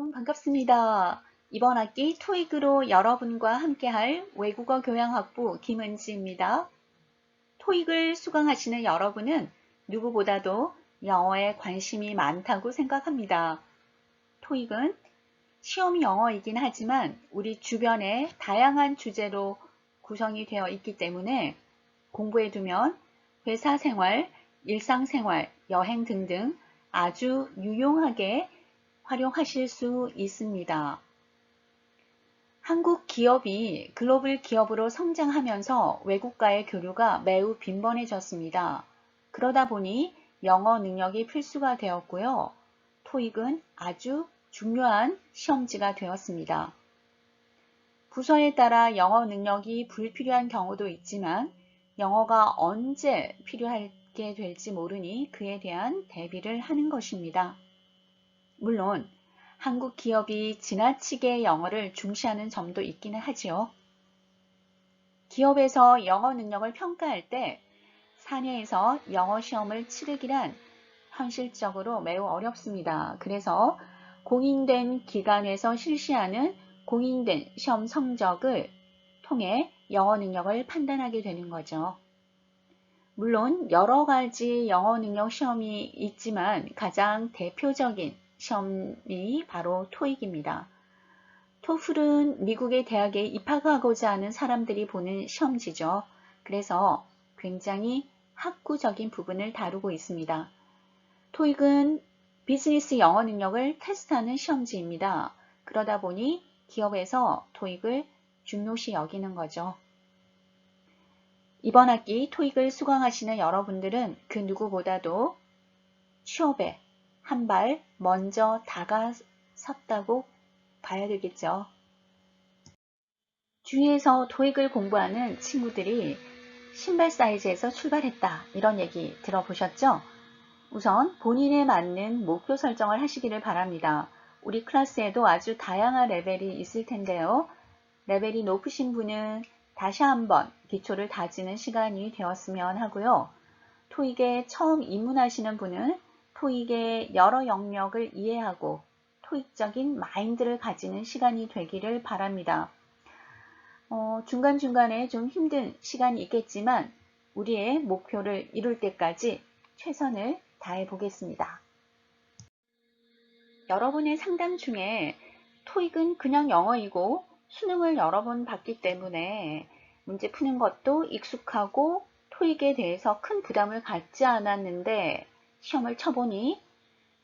여러분 반갑습니다. 이번 학기 토익으로 여러분과 함께할 외국어 교양학부 김은지입니다. 토익을 수강하시는 여러분은 누구보다도 영어에 관심이 많다고 생각합니다. 토익은 시험이 영어이긴 하지만 우리 주변에 다양한 주제로 구성이 되어 있기 때문에 공부해 두면 회사 생활, 일상생활, 여행 등등 아주 유용하게 활용하실 수 있습니다. 한국 기업이 글로벌 기업으로 성장하면서 외국과의 교류가 매우 빈번해졌습니다. 그러다 보니 영어 능력이 필수가 되었고요. 토익은 아주 중요한 시험지가 되었습니다. 부서에 따라 영어 능력이 불필요한 경우도 있지만 영어가 언제 필요하게 될지 모르니 그에 대한 대비를 하는 것입니다. 물론 한국 기업이 지나치게 영어를 중시하는 점도 있기는 하지요. 기업에서 영어 능력을 평가할 때 사내에서 영어 시험을 치르기란 현실적으로 매우 어렵습니다. 그래서 공인된 기관에서 실시하는 공인된 시험 성적을 통해 영어 능력을 판단하게 되는 거죠. 물론 여러 가지 영어 능력 시험이 있지만 가장 대표적인 시험이 바로 토익입니다. 토플은 미국의 대학에 입학하고자 하는 사람들이 보는 시험지죠. 그래서 굉장히 학구적인 부분을 다루고 있습니다. 토익은 비즈니스 영어 능력을 테스트하는 시험지입니다. 그러다 보니 기업에서 토익을 중요시 여기는 거죠. 이번 학기 토익을 수강하시는 여러분들은 그 누구보다도 취업에 한 발 먼저 다가섰다고 봐야 되겠죠. 주위에서 토익을 공부하는 친구들이 신발 사이즈에서 출발했다 이런 얘기 들어보셨죠? 우선 본인에 맞는 목표 설정을 하시기를 바랍니다. 우리 클래스에도 아주 다양한 레벨이 있을 텐데요. 레벨이 높으신 분은 다시 한번 기초를 다지는 시간이 되었으면 하고요. 토익에 처음 입문하시는 분은 토익의 여러 영역을 이해하고 토익적인 마인드를 가지는 시간이 되기를 바랍니다. 중간중간에 좀 힘든 시간이 있겠지만 우리의 목표를 이룰 때까지 최선을 다해 보겠습니다. 여러분의 상담 중에 토익은 그냥 영어이고 수능을 여러 번 봤기 때문에 문제 푸는 것도 익숙하고 토익에 대해서 큰 부담을 갖지 않았는데 시험을 쳐보니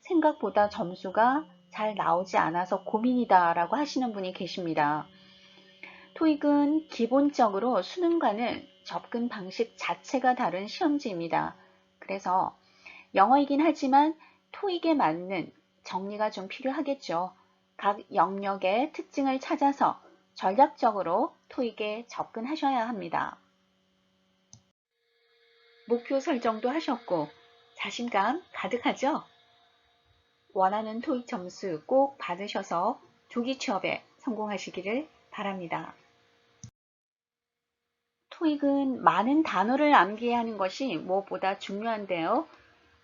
생각보다 점수가 잘 나오지 않아서 고민이다 라고 하시는 분이 계십니다. 토익은 기본적으로 수능과는 접근 방식 자체가 다른 시험지입니다. 그래서 영어이긴 하지만 토익에 맞는 정리가 좀 필요하겠죠. 각 영역의 특징을 찾아서 전략적으로 토익에 접근하셔야 합니다. 목표 설정도 하셨고 자신감 가득하죠? 원하는 토익 점수 꼭 받으셔서 조기 취업에 성공하시기를 바랍니다. 토익은 많은 단어를 암기해야 하는 것이 무엇보다 중요한데요.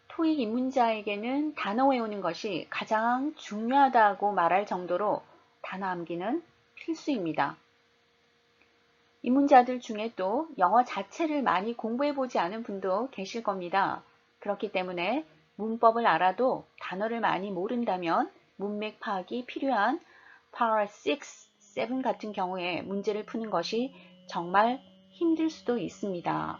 토익 입문자에게는 단어 외우는 것이 가장 중요하다고 말할 정도로 단어 암기는 필수입니다. 입문자들 중에 또 영어 자체를 많이 공부해보지 않은 분도 계실 겁니다. 그렇기 때문에 문법을 알아도 단어를 많이 모른다면 문맥 파악이 필요한 Part 6, 7 같은 경우에 문제를 푸는 것이 정말 힘들 수도 있습니다.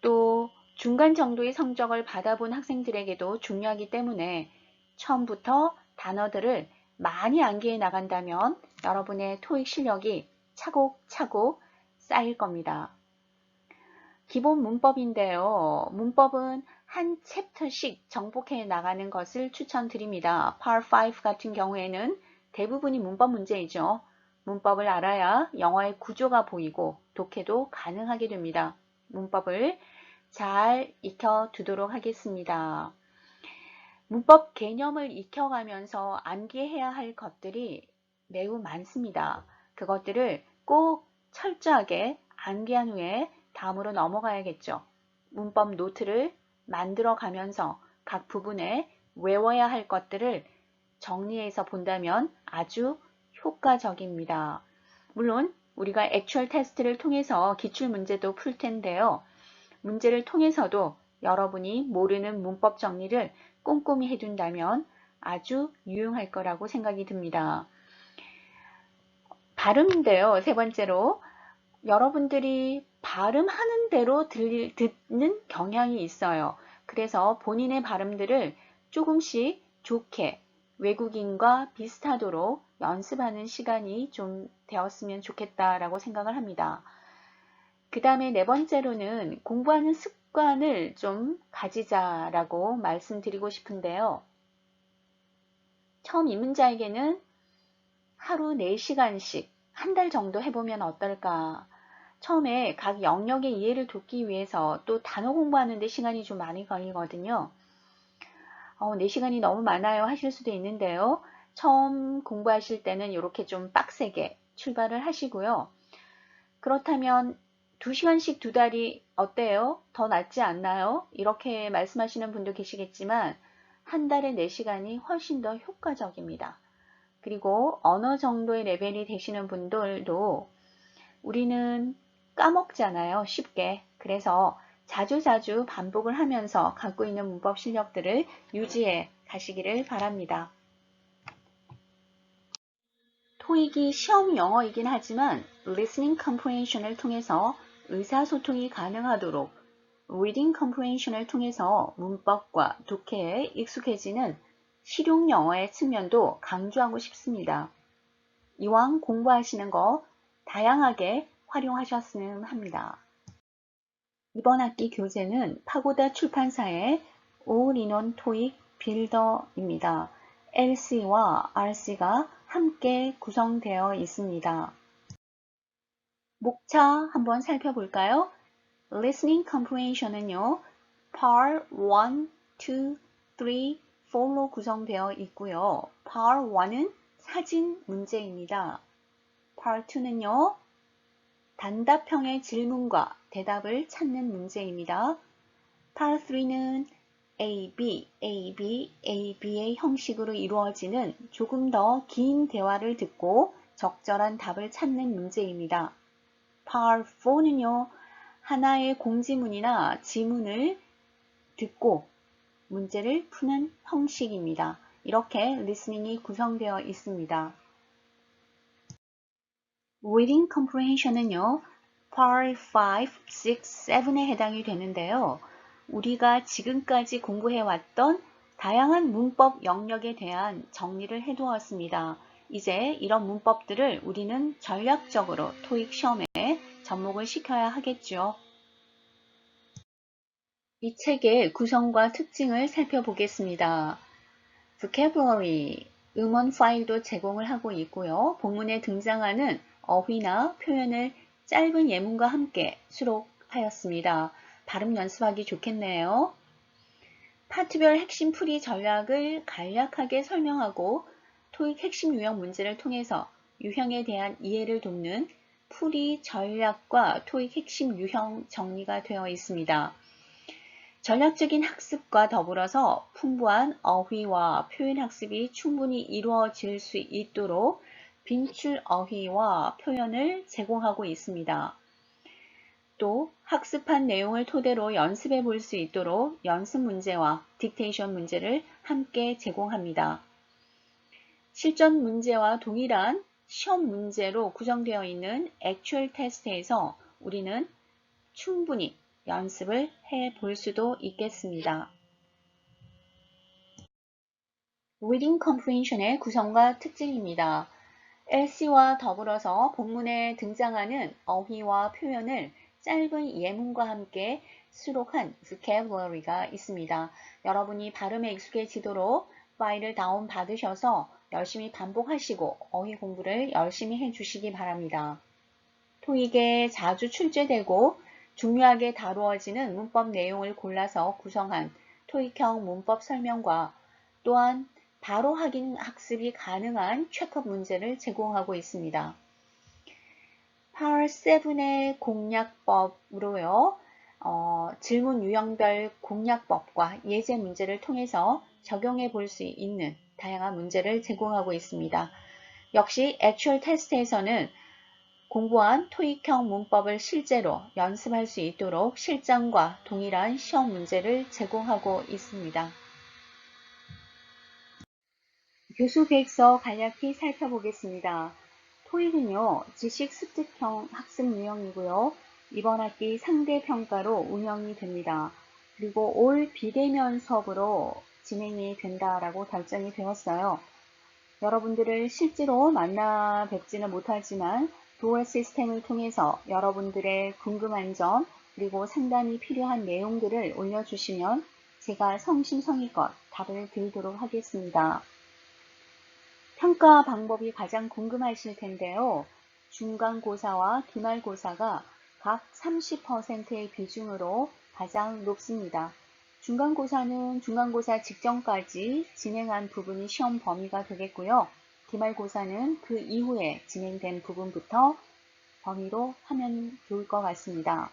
또 중간 정도의 성적을 받아본 학생들에게도 중요하기 때문에 처음부터 단어들을 많이 암기해 나간다면 여러분의 토익 실력이 차곡차곡 쌓일 겁니다. 기본 문법인데요. 문법은 한 챕터씩 정복해 나가는 것을 추천드립니다. Part 5 같은 경우에는 대부분이 문법 문제이죠. 문법을 알아야 영어의 구조가 보이고 독해도 가능하게 됩니다. 문법을 잘 익혀두도록 하겠습니다. 문법 개념을 익혀가면서 암기해야 할 것들이 매우 많습니다. 그것들을 꼭 철저하게 암기한 후에 다음으로 넘어가야겠죠. 문법 노트를 만들어 가면서 각 부분에 외워야 할 것들을 정리해서 본다면 아주 효과적입니다. 물론 우리가 액츄얼 테스트를 통해서 기출문제도 풀 텐데요. 문제를 통해서도 여러분이 모르는 문법 정리를 꼼꼼히 해둔다면 아주 유용할 거라고 생각이 듭니다. 발음인데요. 세 번째로 여러분들이 발음하는 대로 듣는 경향이 있어요. 그래서 본인의 발음들을 조금씩 좋게 외국인과 비슷하도록 연습하는 시간이 좀 되었으면 좋겠다라고 생각을 합니다. 그 다음에 네 번째로는 공부하는 습관을 좀 가지자라고 말씀드리고 싶은데요. 처음 입문자에게는 하루 4시간씩 한 달 정도 해보면 어떨까? 처음에 각 영역의 이해를 돕기 위해서 또 단어 공부하는데 시간이 좀 많이 걸리거든요. 4시간이 너무 많아요 하실 수도 있는데요. 처음 공부하실 때는 이렇게 좀 빡세게 출발을 하시고요. 그렇다면 2시간씩 2달이 어때요? 더 낫지 않나요? 이렇게 말씀하시는 분도 계시겠지만 한 달에 4시간이 훨씬 더 효과적입니다. 그리고 어느 정도의 레벨이 되시는 분들도 우리는 까먹잖아요. 쉽게. 그래서 자주자주 반복을 하면서 갖고 있는 문법 실력들을 유지해 가시기를 바랍니다. 토익이 시험 영어이긴 하지만 listening comprehension을 통해서 의사소통이 가능하도록 reading comprehension을 통해서 문법과 독해에 익숙해지는 실용 영어의 측면도 강조하고 싶습니다. 이왕 공부하시는 거 다양하게 활용하셨으면 합니다. 이번 학기 교재는 파고다 출판사의 올인원 토익 빌더입니다. LC와 RC가 함께 구성되어 있습니다. 목차 한번 살펴볼까요? Listening Comprehension은요, Part 1, 2, 3, 4로 구성되어 있고요. Part 1은 사진 문제입니다. Part 2는요, 단답형의 질문과 대답을 찾는 문제입니다. Part 3는 A, B, A, B, A, B의 형식으로 이루어지는 조금 더 긴 대화를 듣고 적절한 답을 찾는 문제입니다. Part 4는요, 하나의 공지문이나 지문을 듣고 문제를 푸는 형식입니다. 이렇게 리스닝이 구성되어 있습니다. Reading Comprehension은요, Part 5, 6, 7에 해당이 되는데요. 우리가 지금까지 공부해왔던 다양한 문법 영역에 대한 정리를 해두었습니다. 이제 이런 문법들을 우리는 전략적으로 토익 시험에 접목을 시켜야 하겠죠. 이 책의 구성과 특징을 살펴보겠습니다. vocabulary, 음원 파일도 제공을 하고 있고요. 본문에 등장하는 어휘나 표현을 짧은 예문과 함께 수록하였습니다. 발음 연습하기 좋겠네요. 파트별 핵심 풀이 전략을 간략하게 설명하고 토익 핵심 유형 문제를 통해서 유형에 대한 이해를 돕는 풀이 전략과 토익 핵심 유형 정리가 되어 있습니다. 전략적인 학습과 더불어서 풍부한 어휘와 표현 학습이 충분히 이루어질 수 있도록 빈출 어휘와 표현을 제공하고 있습니다. 또 학습한 내용을 토대로 연습해 볼 수 있도록 연습 문제와 딕테이션 문제를 함께 제공합니다. 실전 문제와 동일한 시험 문제로 구성되어 있는 액츄얼 테스트에서 우리는 충분히 연습을 해 볼 수도 있겠습니다. Reading Comprehension의 구성과 특징입니다. LC와 더불어서 본문에 등장하는 어휘와 표현을 짧은 예문과 함께 수록한 vocabulary가 있습니다. 여러분이 발음에 익숙해지도록 파일을 다운받으셔서 열심히 반복하시고 어휘 공부를 열심히 해주시기 바랍니다. 토익에 자주 출제되고 중요하게 다루어지는 문법 내용을 골라서 구성한 토익형 문법 설명과 또한 바로 확인 학습이 가능한 체크업 문제를 제공하고 있습니다. Part 7의 공략법으로요. 질문 유형별 공략법과 예제 문제를 통해서 적용해 볼 수 있는 다양한 문제를 제공하고 있습니다. 역시 액츄얼 테스트에서는 공부한 토익형 문법을 실제로 연습할 수 있도록 실장과 동일한 시험 문제를 제공하고 있습니다. 교수 계획서 간략히 살펴보겠습니다. 토익은요, 지식 습득형 학습 유형이고요. 이번 학기 상대 평가로 운영이 됩니다. 그리고 올 비대면 수업으로 진행이 된다라고 결정이 되었어요. 여러분들을 실제로 만나 뵙지는 못하지만 도어 시스템을 통해서 여러분들의 궁금한 점 그리고 상담이 필요한 내용들을 올려주시면 제가 성심성의껏 답을 드리도록 하겠습니다. 평가 방법이 가장 궁금하실 텐데요. 중간고사와 기말고사가 각 30%의 비중으로 가장 높습니다. 중간고사는 중간고사 직전까지 진행한 부분이 시험 범위가 되겠고요. 기말고사는 그 이후에 진행된 부분부터 범위로 하면 좋을 것 같습니다.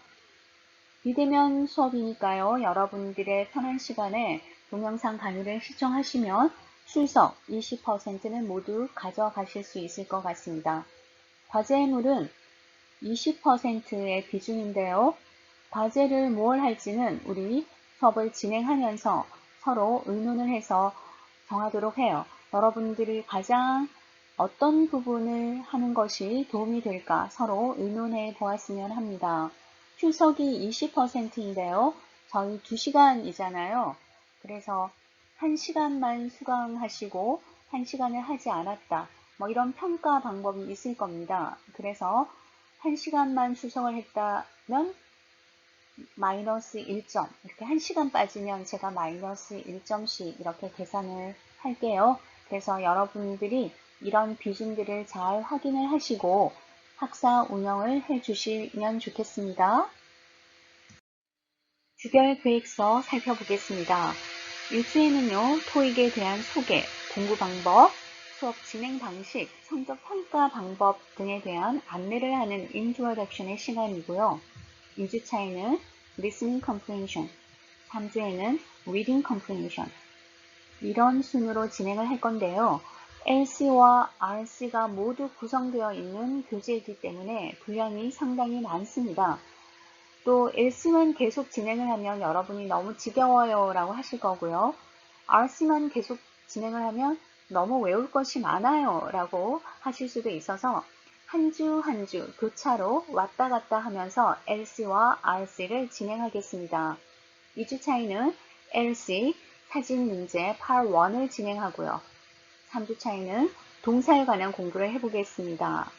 비대면 수업이니까요. 여러분들의 편한 시간에 동영상 강의를 시청하시면 출석 20%는 모두 가져가실 수 있을 것 같습니다. 과제물은 20%의 비중인데요. 과제를 무엇 할지는 우리 수업을 진행하면서 서로 의논을 해서 정하도록 해요. 여러분들이 가장 어떤 부분을 하는 것이 도움이 될까 서로 의논해 보았으면 합니다. 출석이 20%인데요. 저희 2시간이잖아요. 그래서 1시간만 수강하시고 1시간을 하지 않았다. 이런 평가 방법이 있을 겁니다. 그래서 1시간만 출석을 했다면 마이너스 1점, 이렇게 1시간 빠지면 제가 마이너스 1점씩 이렇게 계산을 할게요. 그래서 여러분들이 이런 비중들을 잘 확인을 하시고 학사 운영을 해 주시면 좋겠습니다. 주결 계획서 살펴보겠습니다. 1주에는요, 토익에 대한 소개, 공부 방법, 수업 진행 방식, 성적 평가 방법 등에 대한 안내를 하는 인트로덕션의 시간이고요. 2주차에는 listening comprehension, 3주에는 reading comprehension 이런 순으로 진행을 할 건데요. LC와 RC가 모두 구성되어 있는 교재이기 때문에 분량이 상당히 많습니다. 또 LC만 계속 진행을 하면 여러분이 너무 지겨워요 라고 하실 거고요. RC만 계속 진행을 하면 너무 외울 것이 많아요 라고 하실 수도 있어서 한 주 한 주 교차로 왔다 갔다 하면서 LC와 RC를 진행하겠습니다. 2주 차이는 LC 사진 문제 Part 1을 진행하고요. 3주 차이는 동사에 관한 공부를 해보겠습니다.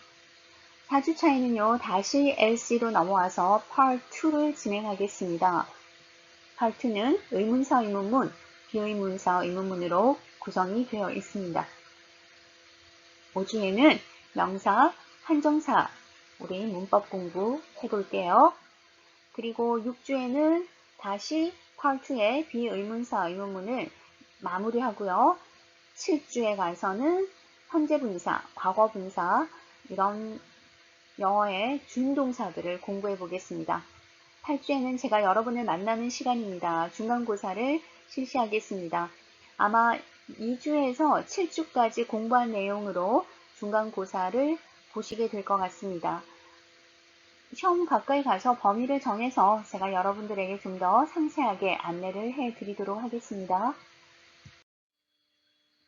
4주 차이는요, 다시 LC로 넘어와서 Part 2를 진행하겠습니다. Part 2는 의문사, 의문문, 비의문사, 의문문으로 구성이 되어 있습니다. 5주에는 명사, 한정사, 우리 문법 공부 해볼게요. 그리고 6주에는 다시 Part 2의 비의문사, 의문문을 마무리하고요. 7주에 가서는 현재 분사, 과거 분사, 이런 영어의 준동사들을 공부해 보겠습니다. 8주에는 제가 여러분을 만나는 시간입니다. 중간고사를 실시하겠습니다. 아마 2주에서 7주까지 공부한 내용으로 중간고사를 보시게 될 것 같습니다. 시험 가까이 가서 범위를 정해서 제가 여러분들에게 좀 더 상세하게 안내를 해드리도록 하겠습니다.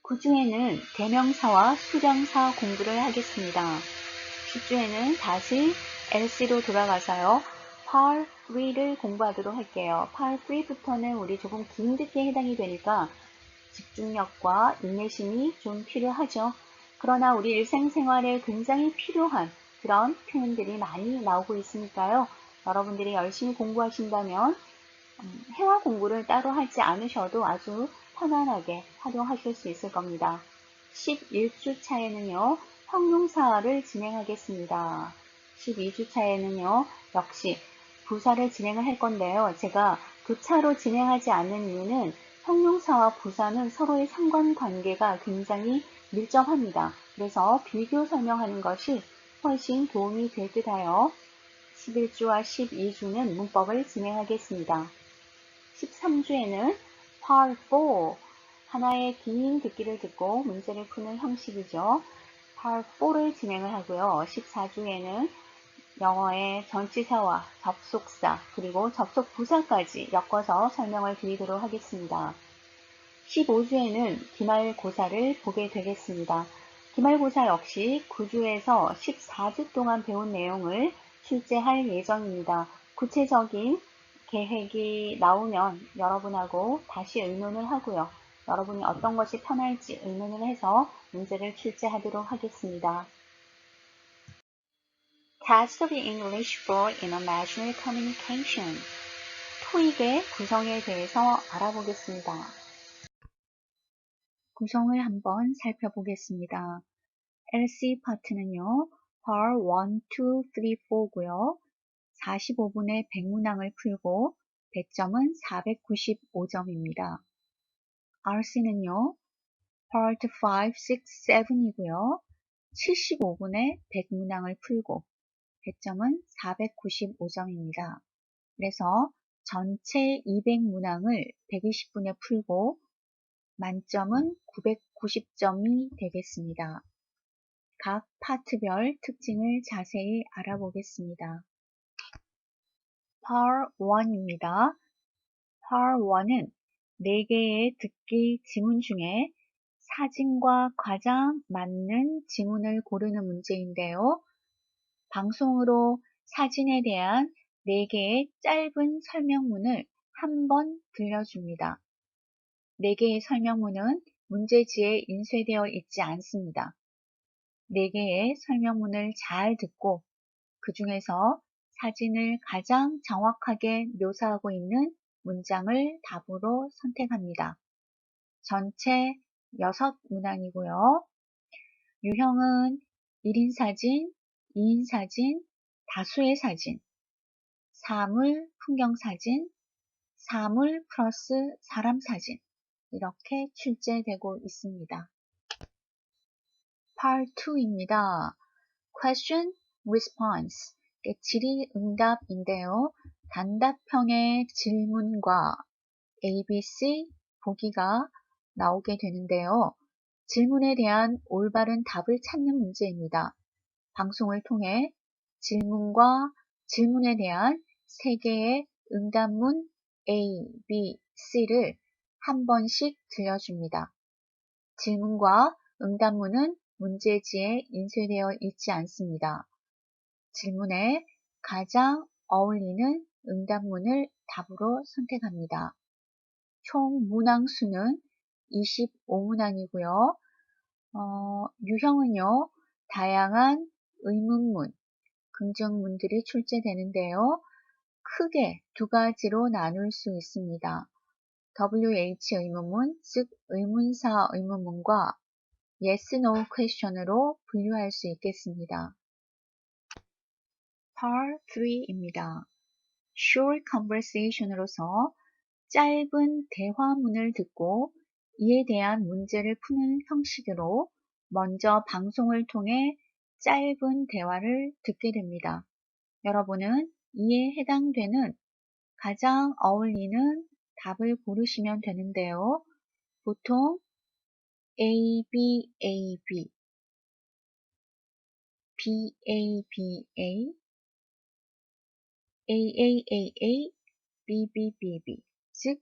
9주에는 대명사와 수령사 공부를 하겠습니다. 10주에는 다시 LC로 돌아가서요. Part 3를 공부하도록 할게요. Part 3부터는 우리 조금 긴 듣기에 해당이 되니까 집중력과 인내심이 좀 필요하죠. 그러나 우리 일상생활에 굉장히 필요한 그런 표현들이 많이 나오고 있으니까요. 여러분들이 열심히 공부하신다면 회화 공부를 따로 하지 않으셔도 아주 편안하게 활용하실 수 있을 겁니다. 11주 차에는요. 형용사를 진행하겠습니다. 12주 차에는요. 역시 부사를 진행을 할 건데요. 제가 교차로 진행하지 않는 이유는 형용사와 부사는 서로의 상관관계가 굉장히 밀접합니다. 그래서 비교 설명하는 것이 훨씬 도움이 될 듯하여 11주와 12주는 문법을 진행하겠습니다. 13주에는 Part 4, 하나의 긴 듣기를 듣고 문제를 푸는 형식이죠. Part 4를 진행을 하고요. 14주에는 영어의 전치사와 접속사 그리고 접속 부사까지 엮어서 설명을 드리도록 하겠습니다. 15주에는 기말고사를 보게 되겠습니다. 기말고사 역시 9주에서 14주 동안 배운 내용을 출제할 예정입니다. 구체적인 계획이 나오면 여러분하고 다시 의논을 하고요. 여러분이 어떤 것이 편할지 의논을 해서 문제를 출제하도록 하겠습니다. Test of English for International Communication. 토익의 구성에 대해서 알아보겠습니다. 구성을 한번 살펴보겠습니다. LC 파트는요, Part 1, 2, 3, 4고요. 45분의 100문항을 풀고 100점은 495점입니다. RC는요, Part 5, 6, 7이고요. 75분의 100문항을 풀고 100점은 495점입니다. 그래서 전체 200문항을 120분에 풀고 만점은 990점이 되겠습니다. 각 파트별 특징을 자세히 알아보겠습니다. Part 1입니다. Part 1은 4개의 듣기 지문 중에 사진과 가장 맞는 지문을 고르는 문제인데요. 방송으로 사진에 대한 4개의 짧은 설명문을 한 번 들려줍니다. 4개의 설명문은 문제지에 인쇄되어 있지 않습니다. 4개의 설명문을 잘 듣고 그 중에서 사진을 가장 정확하게 묘사하고 있는 문장을 답으로 선택합니다. 전체 6문항이고요. 유형은 1인 사진, 2인 사진, 다수의 사진, 사물, 풍경 사진, 사물 플러스 사람 사진 이렇게 출제되고 있습니다. Part 2입니다. Question, Response 질의응답인데요. 단답형의 질문과 ABC, 보기가 나오게 되는데요. 질문에 대한 올바른 답을 찾는 문제입니다. 방송을 통해 질문과 질문에 대한 3개의 응답문 A, B, C를 한 번씩 들려줍니다. 질문과 응답문은 문제지에 인쇄되어 있지 않습니다. 질문에 가장 어울리는 응답문을 답으로 선택합니다. 총 문항 수는 25문항이고요. 유형은요, 다양한 의문문, 긍정문들이 출제되는데요. 크게 2가지로 나눌 수 있습니다. WH 의문문, 즉 의문사 의문문과 Yes, No question으로 분류할 수 있겠습니다. Part 3입니다. Short conversation으로서 짧은 대화문을 듣고 이에 대한 문제를 푸는 형식으로 먼저 방송을 통해 짧은 대화를 듣게 됩니다. 여러분은 이에 해당되는 가장 어울리는 답을 고르시면 되는데요. 보통 A, B, A, B, B, A, B, A, A, A, A, A, B, B, B, B, 즉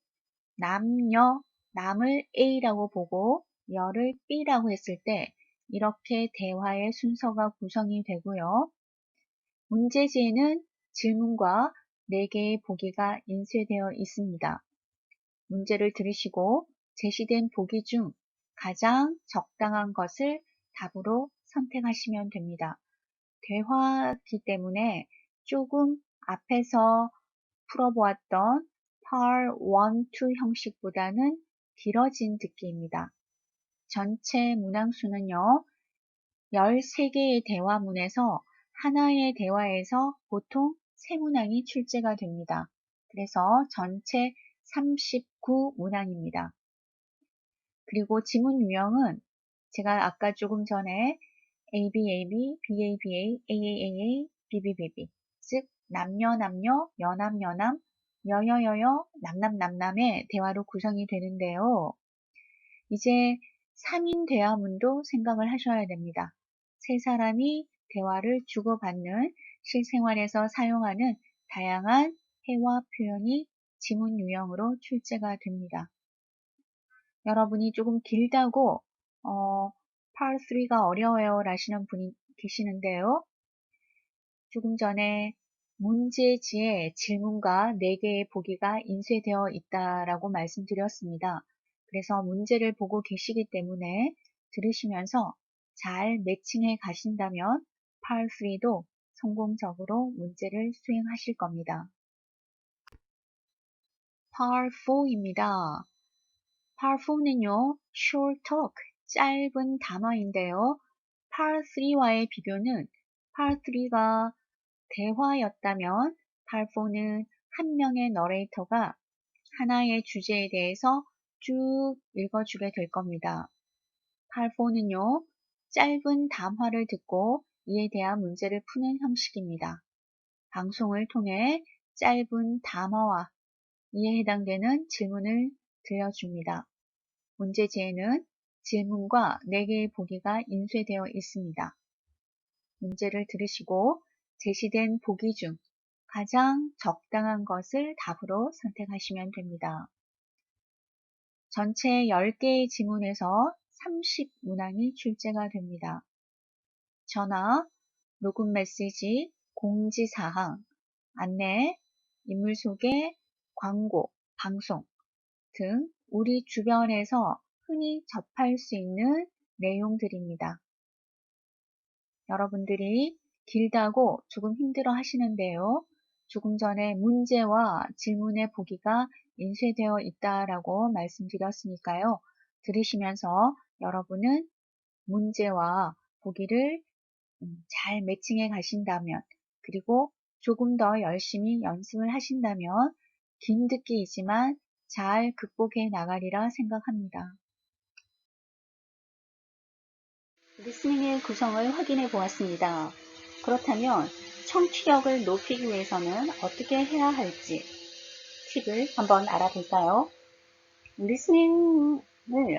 남을 A라고 보고 여를 B라고 했을 때 이렇게 대화의 순서가 구성이 되고요. 문제지에는 질문과 4개의 보기가 인쇄되어 있습니다. 문제를 들으시고 제시된 보기 중 가장 적당한 것을 답으로 선택하시면 됩니다. 대화이기 때문에 조금 앞에서 풀어보았던 Part 1, 2 형식보다는 길어진 듣기입니다. 전체 문항 수는요, 13개의 대화문에서 하나의 대화에서 보통 3문항이 출제가 됩니다. 그래서 전체 39문항입니다. 그리고 지문 유형은 제가 아까 조금 전에 ABAB, BABA, AAAA, BBBB 즉 남녀, 여남, 여여, 남남의 대화로 구성이 되는데요. 이제 3인 대화문도 생각을 하셔야 됩니다. 세 사람이 대화를 주고받는 실생활에서 사용하는 다양한 해와 표현이 지문 유형으로 출제가 됩니다. 여러분이 조금 길다고 Part 3가 어려워요 라시는 분이 계시는데요. 조금 전에 문제지에 질문과 4개의 보기가 인쇄되어 있다라고 말씀드렸습니다. 그래서 문제를 보고 계시기 때문에 들으시면서 잘 매칭해 가신다면 Part 3도 성공적으로 문제를 수행하실 겁니다. Part 4입니다. Part 4는요, short talk, 짧은 담화인데요. Part 3와의 비교는 Part 3가 대화였다면 Part 4는 한 명의 너레이터가 하나의 주제에 대해서 쭉 읽어주게 될 겁니다. Part 4는요, 짧은 담화를 듣고 이에 대한 문제를 푸는 형식입니다. 방송을 통해 짧은 담화와 이에 해당되는 질문을 들려줍니다. 문제지에는 질문과 4개의 보기가 인쇄되어 있습니다. 문제를 들으시고 제시된 보기 중 가장 적당한 것을 답으로 선택하시면 됩니다. 전체 10개의 지문에서 30문항이 출제가 됩니다. 전화, 녹음 메시지, 공지사항, 안내, 인물 소개, 광고, 방송 등 우리 주변에서 흔히 접할 수 있는 내용들입니다. 여러분들이 길다고 조금 힘들어 하시는데요. 조금 전에 문제와 질문의 보기가 인쇄되어 있다라고 말씀드렸으니까요. 들으시면서 여러분은 문제와 보기를 잘 매칭해 가신다면, 그리고 조금 더 열심히 연습을 하신다면 긴 듣기이지만 잘 극복해 나가리라 생각합니다. 리스닝의 구성을 확인해 보았습니다. 그렇다면 청취력을 높이기 위해서는 어떻게 해야 할지 팁을 한번 알아볼까요? 리스닝을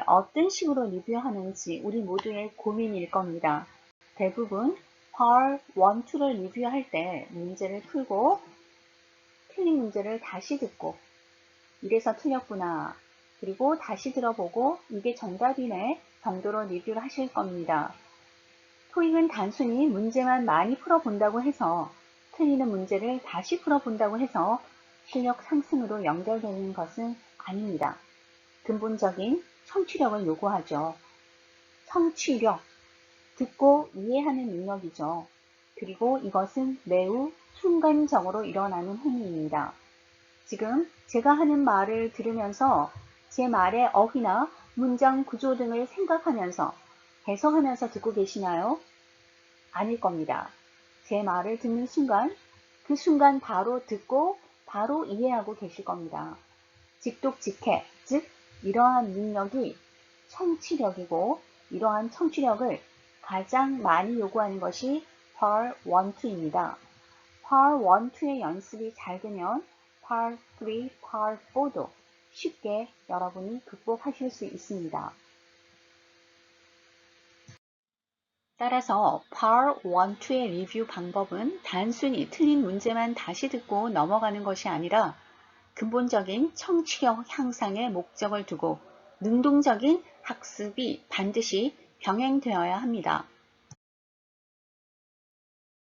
어떤 식으로 리뷰하는지 우리 모두의 고민일 겁니다. 대부분 Part 1, 2를 리뷰할 때 문제를 풀고 틀린 문제를 다시 듣고 이래서 틀렸구나. 그리고 다시 들어보고 이게 정답이네 정도로 리뷰를 하실 겁니다. 토익은 단순히 문제만 많이 풀어본다고 해서 틀리는 문제를 다시 풀어본다고 해서 실력 상승으로 연결되는 것은 아닙니다. 근본적인 청취력을 요구하죠. 청취력, 듣고 이해하는 능력이죠. 그리고 이것은 매우 순간적으로 일어나는 행위입니다. 지금 제가 하는 말을 들으면서 제 말의 어휘나 문장 구조 등을 생각하면서 해석하면서 듣고 계시나요? 아닐 겁니다. 제 말을 듣는 순간, 그 순간 바로 듣고 바로 이해하고 계실 겁니다. 직독직해, 즉 이러한 능력이 청취력이고 이러한 청취력을 가장 많이 요구하는 것이 Part 1, 2입니다. Part 1, 2의 연습이 잘 되면 Part 3, Part 4도 쉽게 여러분이 극복하실 수 있습니다. 따라서 Part 1, 2의 리뷰 방법은 단순히 틀린 문제만 다시 듣고 넘어가는 것이 아니라 근본적인 청취력 향상에 목적을 두고 능동적인 학습이 반드시 병행되어야 합니다.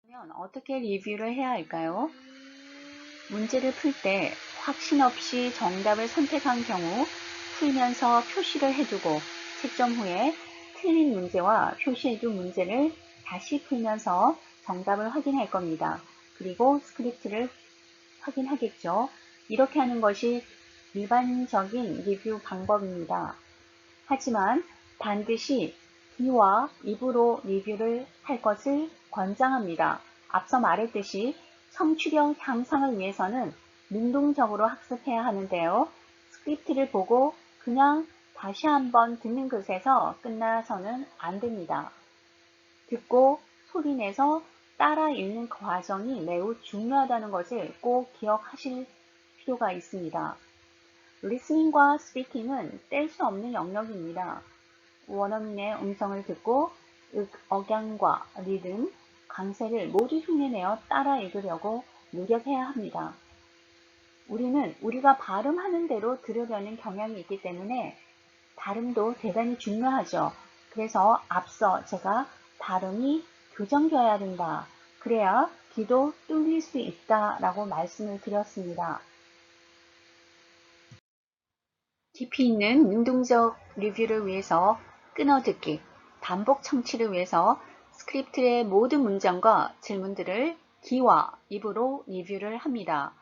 그러면 어떻게 리뷰를 해야 할까요? 문제를 풀 때 확신 없이 정답을 선택한 경우 풀면서 표시를 해두고 채점 후에 틀린 문제와 표시해둔 문제를 다시 풀면서 정답을 확인할 겁니다. 그리고 스크립트를 확인하겠죠. 이렇게 하는 것이 일반적인 리뷰 방법입니다. 하지만 반드시 귀와 입으로 리뷰를 할 것을 권장합니다. 앞서 말했듯이 청취력 향상을 위해서는 능동적으로 학습해야 하는데요. 스크립트를 보고 그냥 다시 한번 듣는 것에서 끝나서는 안 됩니다. 듣고 소리내서 따라 읽는 과정이 매우 중요하다는 것을 꼭 기억하실 필요가 있습니다. 리스닝과 스피킹은 뗄 수 없는 영역입니다. 원어민의 음성을 듣고 억양과 리듬, 강세를 모두 흉내내어 따라 읽으려고 노력해야 합니다. 우리는 우리가 발음하는 대로 들으려는 경향이 있기 때문에 발음도 대단히 중요하죠. 그래서 앞서 제가 발음이 교정되어야 된다. 그래야 귀도 뚫릴 수 있다 라고 말씀을 드렸습니다. 깊이 있는 능동적 리뷰를 위해서 끊어듣기, 반복 청취를 위해서 스크립트의 모든 문장과 질문들을 귀와 입으로 리뷰를 합니다.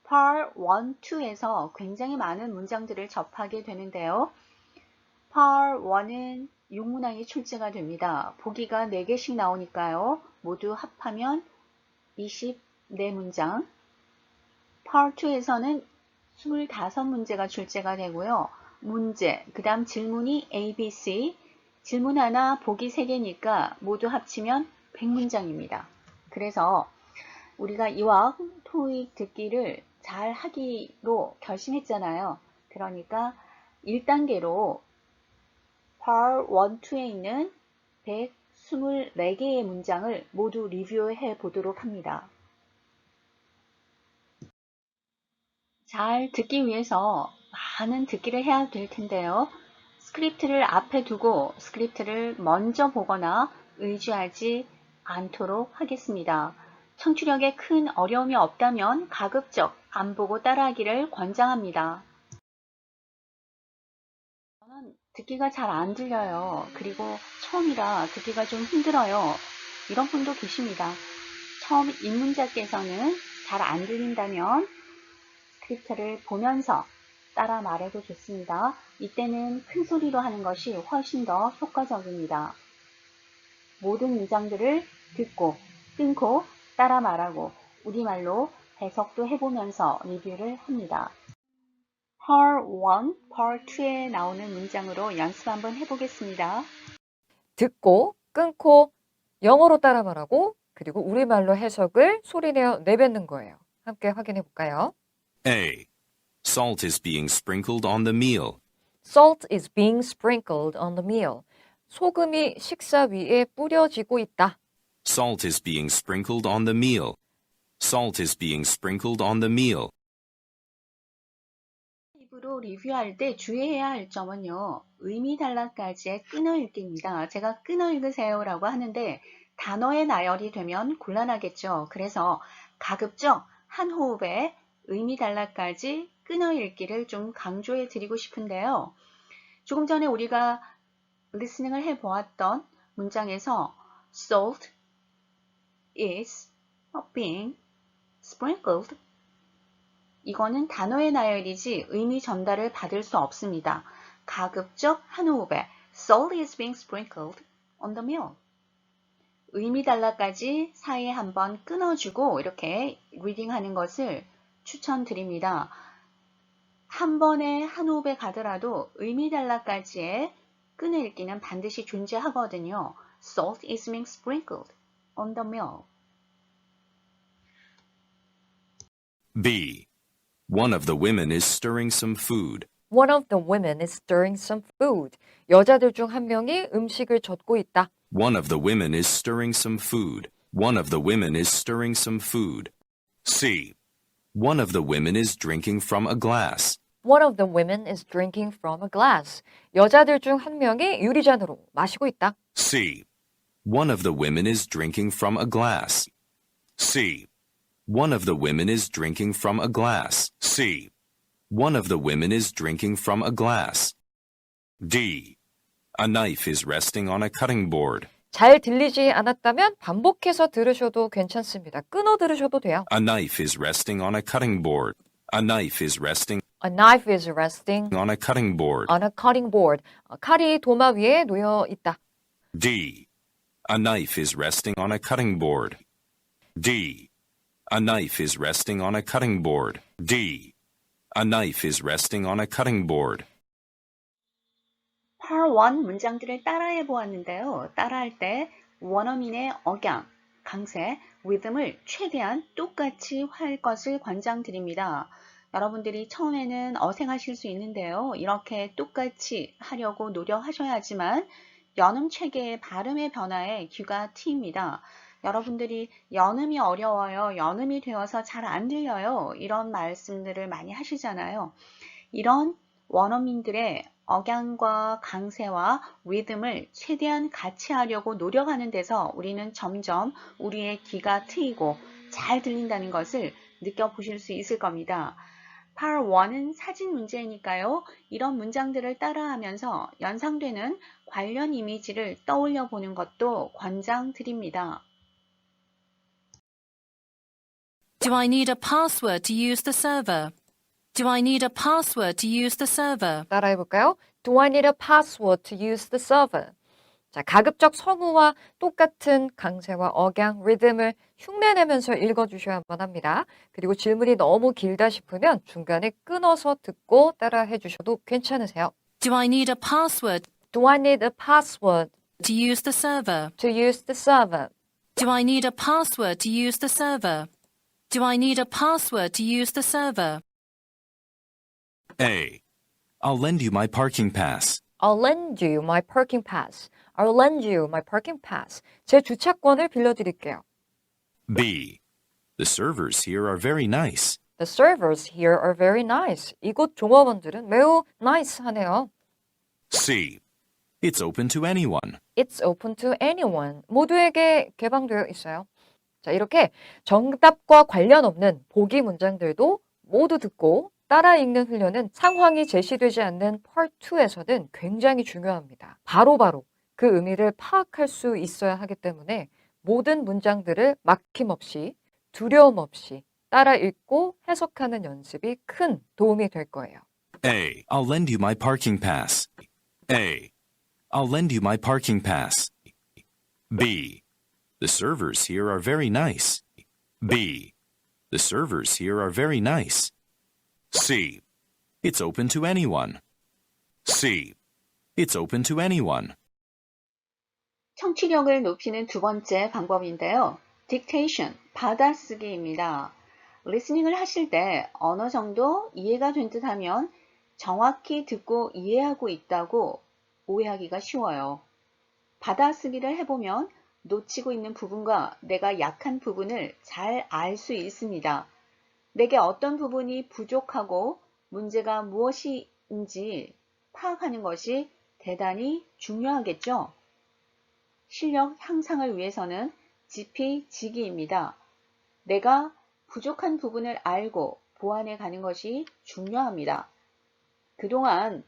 Part 1, 2에서 굉장히 많은 문장들을 접하게 되는데요. Part 1은 6문항이 출제가 됩니다. 보기가 4개씩 나오니까요. 모두 합하면 24문장. Part 2에서는 25문제가 출제가 되고요. 문제, 그 다음 질문이 A, B, C, 질문 하나, 보기 3개니까 모두 합치면 100문장입니다. 그래서 우리가 이와 토익 듣기를 잘 하기로 결심했잖아요. 그러니까 1단계로 Part 1, 2에 있는 124개의 문장을 모두 리뷰해 보도록 합니다. 잘 듣기 위해서 많은 듣기를 해야 될 텐데요. 스크립트를 앞에 두고 스크립트를 먼저 보거나 의지하지 않도록 하겠습니다. 청취력에 큰 어려움이 없다면 가급적 안 보고 따라하기를 권장합니다. 저는 듣기가 잘 안 들려요. 그리고 처음이라 듣기가 좀 힘들어요. 이런 분도 계십니다. 처음 입문자께서는 잘 안 들린다면 스크립트를 보면서 따라 말해도 좋습니다. 이때는 큰 소리로 하는 것이 훨씬 더 효과적입니다. 모든 문장들을 듣고 끊고 따라 말하고 우리말로 해석도 해보면서 리뷰를 합니다. Part 1, Part 2에 나오는 문장으로 연습 한번 해보겠습니다. 듣고 끊고 영어로 따라 말하고 그리고 우리말로 해석을 소리내어 내뱉는 거예요. 함께 확인해 볼까요? A. Salt is being sprinkled on the meal. Salt is being sprinkled on the meal. 소금이 식사 위에 뿌려지고 있다. Salt is being sprinkled on the meal. Salt is being sprinkled on the meal. 입으로 리뷰할 때 주의해야 할 점은요. 의미 단락까지의 끊어 읽기입니다. 제가 끊어 읽으세요라고 하는데 단어의 나열이 되면 곤란하겠죠. 그래서 가급적 한 호흡에 의미 단락까지 끊어 읽기를 좀 강조해 드리고 싶은데요. 조금 전에 우리가 리스닝을 해보았던 문장에서 salt is being sprinkled 이거는 단어의 나열이지 의미 전달을 받을 수 없습니다. 가급적 한 호흡에 salt is being sprinkled on the meal. 의미 단락까지 사이에 한번 끊어주고 이렇게 리딩하는 것을 추천드립니다. 한 번에 한 호흡에 가더라도 의미 단락까지의 끊어 읽기는 반드시 존재하거든요. Salt is being sprinkled on the meal. B. One of the women is stirring some food. One of the women is stirring some food. 여자들 중 한 명이 음식을 젓고 있다. One of the women is stirring some food. One of the women is stirring some food. C. One of the women is drinking from a glass. One of the women is drinking from a glass. 여자들 중 한 명이 유리잔으로 마시고 있다. C. One of the women is drinking from a glass. C. One of the women is drinking from a glass. C. One of the women is drinking from a glass. D. A knife is resting on a cutting board. 잘 들리지 않았다면 반복해서 들으셔도 괜찮습니다. 끊어 들으셔도 돼요. A knife is resting on a cutting board. A knife is resting A knife is resting on a cutting board. on a cutting board. 칼이 도마 위에 놓여 있다. D. A knife is resting on a cutting board. D. A knife is resting on a cutting board. D. A knife is resting on a cutting board. Part 1 문장들을 따라해 보았는데요. 따라할 때 원어민의 억양, 강세, 리듬을 최대한 똑같이 할 것을 권장드립니다. 여러분들이 처음에는 어색하실 수 있는데요. 이렇게 똑같이 하려고 노력하셔야지만 연음 체계의 발음의 변화에 귀가 트입니다. 여러분들이 연음이 어려워요. 연음이 되어서 잘 안 들려요. 이런 말씀들을 많이 하시잖아요. 이런 원어민들의 억양과 강세와 리듬을 최대한 같이 하려고 노력하는 데서 우리는 점점 우리의 귀가 트이고 잘 들린다는 것을 느껴보실 수 있을 겁니다. Part 1은 사진 문제니까요. 이런 문장들을 따라하면서 연상되는 관련 이미지를 떠올려 보는 것도 권장드립니다. Do I need a password to use the server? Do I need a password to use the server? 따라해 볼까요? Do I need a password to use the server? 자, 가급적 성우와 똑같은 강세와 억양, 리듬을 흉내내면서 읽어주셔야만 합니다. 그리고 질문이 너무 길다 싶으면 중간에 끊어서 듣고 따라해 주셔도 괜찮으세요. Do I need a password Do I need a password to use the server? to use the server? Do I need a password to use the server? Do I need a password to use the server? A. I'll lend you my parking pass. I'll lend you my parking pass. I'll lend you my parking pass. 제 주차권을 빌려드릴게요. B. The servers here are very nice. The servers here are very nice. 이곳 종업원들은 매우 nice 하네요. C. It's open to anyone. It's open to anyone. 모두에게 개방되어 있어요. 자, 이렇게 정답과 관련 없는 보기 문장들도 모두 듣고 따라 읽는 훈련은 상황이 제시되지 않는 Part 2에서는 굉장히 중요합니다. 바로바로 그 의미를 파악할 수 있어야 하기 때문에 모든 문장들을 막힘없이 두려움 없이 따라 읽고 해석하는 연습이 큰 도움이 될 거예요. A. I'll lend you my parking pass. A. I'll lend you my parking pass. B. The servers here are very nice. B. The servers here are very nice. C. It's open to anyone. C. It's open to anyone. 청취력을 높이는 두 번째 방법인데요. Dictation, 받아쓰기입니다. 리스닝을 하실 때 어느 정도 이해가 된 듯하면 정확히 듣고 이해하고 있다고 오해하기가 쉬워요. 받아쓰기를 해보면 놓치고 있는 부분과 내가 약한 부분을 잘 알 수 있습니다. 내게 어떤 부분이 부족하고 문제가 무엇인지 파악하는 것이 대단히 중요하겠죠. 실력 향상을 위해서는 지피지기입니다. 내가 부족한 부분을 알고 보완해 가는 것이 중요합니다. 그동안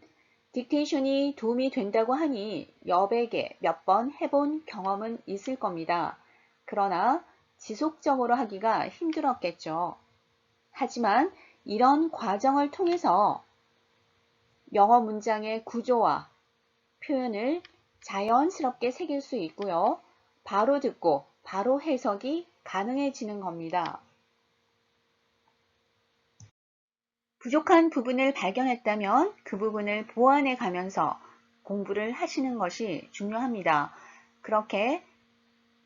딕테이션이 도움이 된다고 하니 여백에 몇 번 해본 경험은 있을 겁니다. 그러나 지속적으로 하기가 힘들었겠죠. 하지만 이런 과정을 통해서 영어 문장의 구조와 표현을 자연스럽게 새길 수 있고요. 바로 듣고 바로 해석이 가능해지는 겁니다. 부족한 부분을 발견했다면 그 부분을 보완해 가면서 공부를 하시는 것이 중요합니다. 그렇게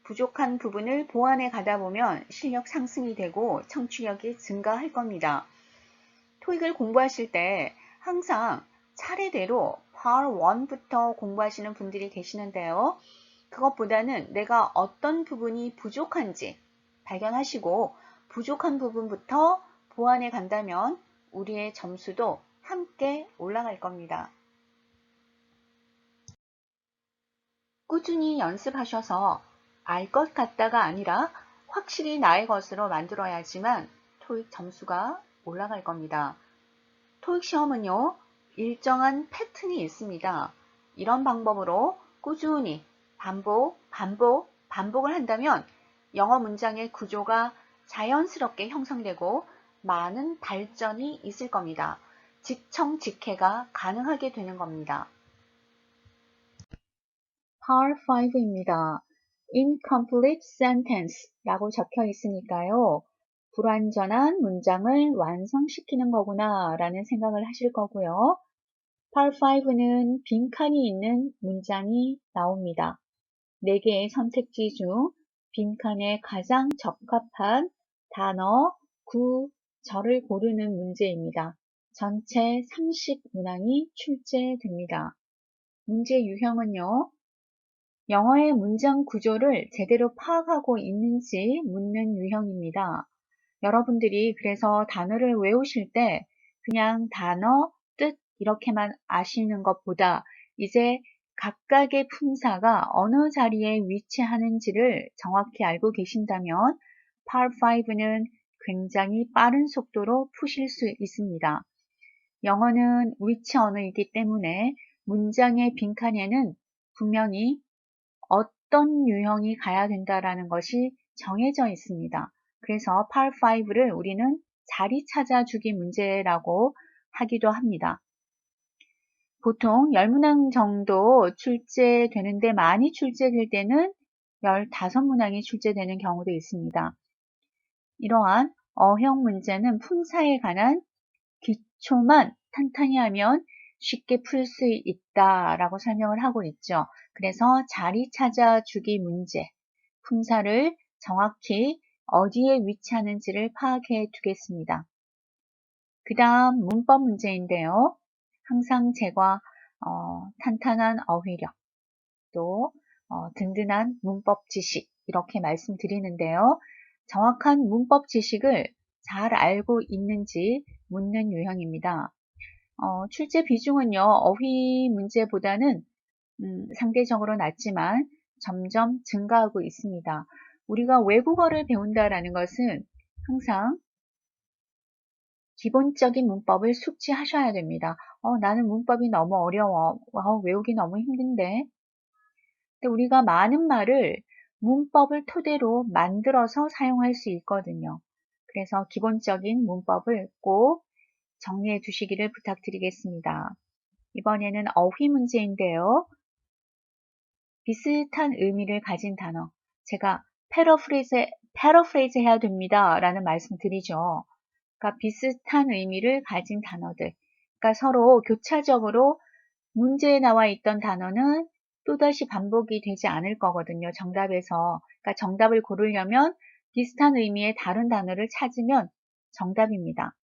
부족한 부분을 보완해 가다 보면 실력 상승이 되고 청취력이 증가할 겁니다. 토익을 공부하실 때 항상 차례대로 Part 1부터 공부하시는 분들이 계시는데요. 그것보다는 내가 어떤 부분이 부족한지 발견하시고 부족한 부분부터 보완해 간다면 우리의 점수도 함께 올라갈 겁니다. 꾸준히 연습하셔서 알 것 같다가 아니라 확실히 나의 것으로 만들어야지만 토익 점수가 올라갈 겁니다. 토익 시험은요, 일정한 패턴이 있습니다. 이런 방법으로 꾸준히 반복을 한다면 영어 문장의 구조가 자연스럽게 형성되고 많은 발전이 있을 겁니다. 직청직해가 가능하게 되는 겁니다. Part 5입니다. Incomplete sentence 라고 적혀 있으니까요. 불완전한 문장을 완성시키는 거구나 라는 생각을 하실 거고요. Part 5는 빈칸이 있는 문장이 나옵니다. 4개의 선택지 중 빈칸에 가장 적합한 단어, 저를 고르는 문제입니다. 전체 30문항이 출제됩니다. 문제 유형은요. 영어의 문장 구조를 제대로 파악하고 있는지 묻는 유형입니다. 여러분들이 그래서 단어를 외우실 때 그냥 단어, 뜻 이렇게만 아시는 것보다 이제 각각의 품사가 어느 자리에 위치하는지를 정확히 알고 계신다면 Part 5는 굉장히 빠른 속도로 푸실 수 있습니다. 영어는 위치 언어이기 때문에 문장의 빈칸에는 분명히 어떤 유형이 가야 된다라는 것이 정해져 있습니다. 그래서 Part 5를 우리는 자리 찾아주기 문제라고 하기도 합니다. 보통 10문항 정도 출제되는데 많이 출제될 때는 15문항이 출제되는 경우도 있습니다. 이러한 어형 문제는 품사에 관한 기초만 탄탄히 하면 쉽게 풀 수 있다라고 설명을 하고 있죠. 그래서 자리 찾아주기 문제, 품사를 정확히 어디에 위치하는지를 파악해 두겠습니다. 그 다음 문법 문제인데요. 항상 제가 탄탄한 어휘력, 또 든든한 문법 지식 이렇게 말씀드리는데요. 정확한 문법 지식을 잘 알고 있는지 묻는 유형입니다. 출제 비중은요, 어휘 문제보다는 상대적으로 낮지만 점점 증가하고 있습니다. 우리가 외국어를 배운다라는 것은 항상 기본적인 문법을 숙지하셔야 됩니다. 나는 문법이 너무 어려워. 외우기 너무 힘든데. 근데 우리가 많은 말을 문법을 토대로 만들어서 사용할 수 있거든요. 그래서 기본적인 문법을 꼭 정리해 두시기를 부탁드리겠습니다. 이번에는 어휘 문제인데요. 비슷한 의미를 가진 단어. 제가 패러프레이즈 해야 됩니다. 라는 말씀 드리죠. 그러니까 비슷한 의미를 가진 단어들. 그러니까 서로 교차적으로 문제에 나와 있던 단어는 또다시 반복이 되지 않을 거거든요. 정답에서. 그러니까 정답을 고르려면 비슷한 의미의 다른 단어를 찾으면 정답입니다.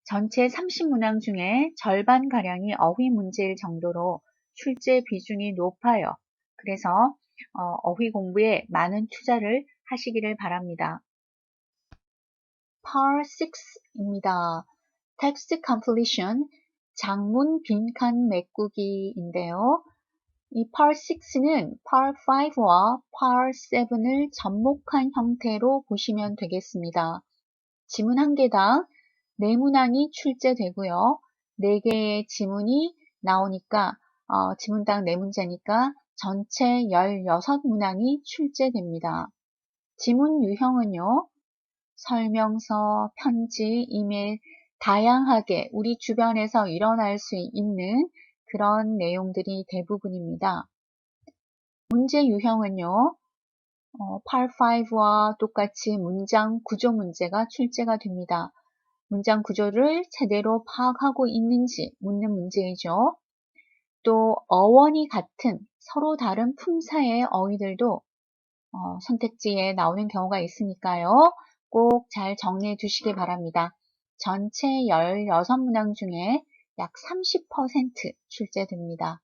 전체 30문항 중에 절반가량이 어휘 문제일 정도로 출제 비중이 높아요. 그래서 어휘 공부에 많은 투자를 하시기를 바랍니다. Part 6입니다. Text completion, 장문 빈칸 메꾸기인데요. 이 Part 6는 Part 5와 Part 7을 접목한 형태로 보시면 되겠습니다. 지문 한 개당 4문항이 출제되고요. 4개의 지문이 나오니까 지문당 4문제니까 전체 16문항이 출제됩니다. 지문 유형은요. 설명서, 편지, 이메일, 다양하게 우리 주변에서 일어날 수 있는 그런 내용들이 대부분입니다. 문제 유형은요. Part 5와 똑같이 문장 구조 문제가 출제가 됩니다. 문장 구조를 제대로 파악하고 있는지 묻는 문제이죠. 또 어원이 같은 서로 다른 품사의 어휘들도 선택지에 나오는 경우가 있으니까요. 꼭 잘 정리해 두시기 바랍니다. 전체 16문항 중에 약 30% 출제됩니다.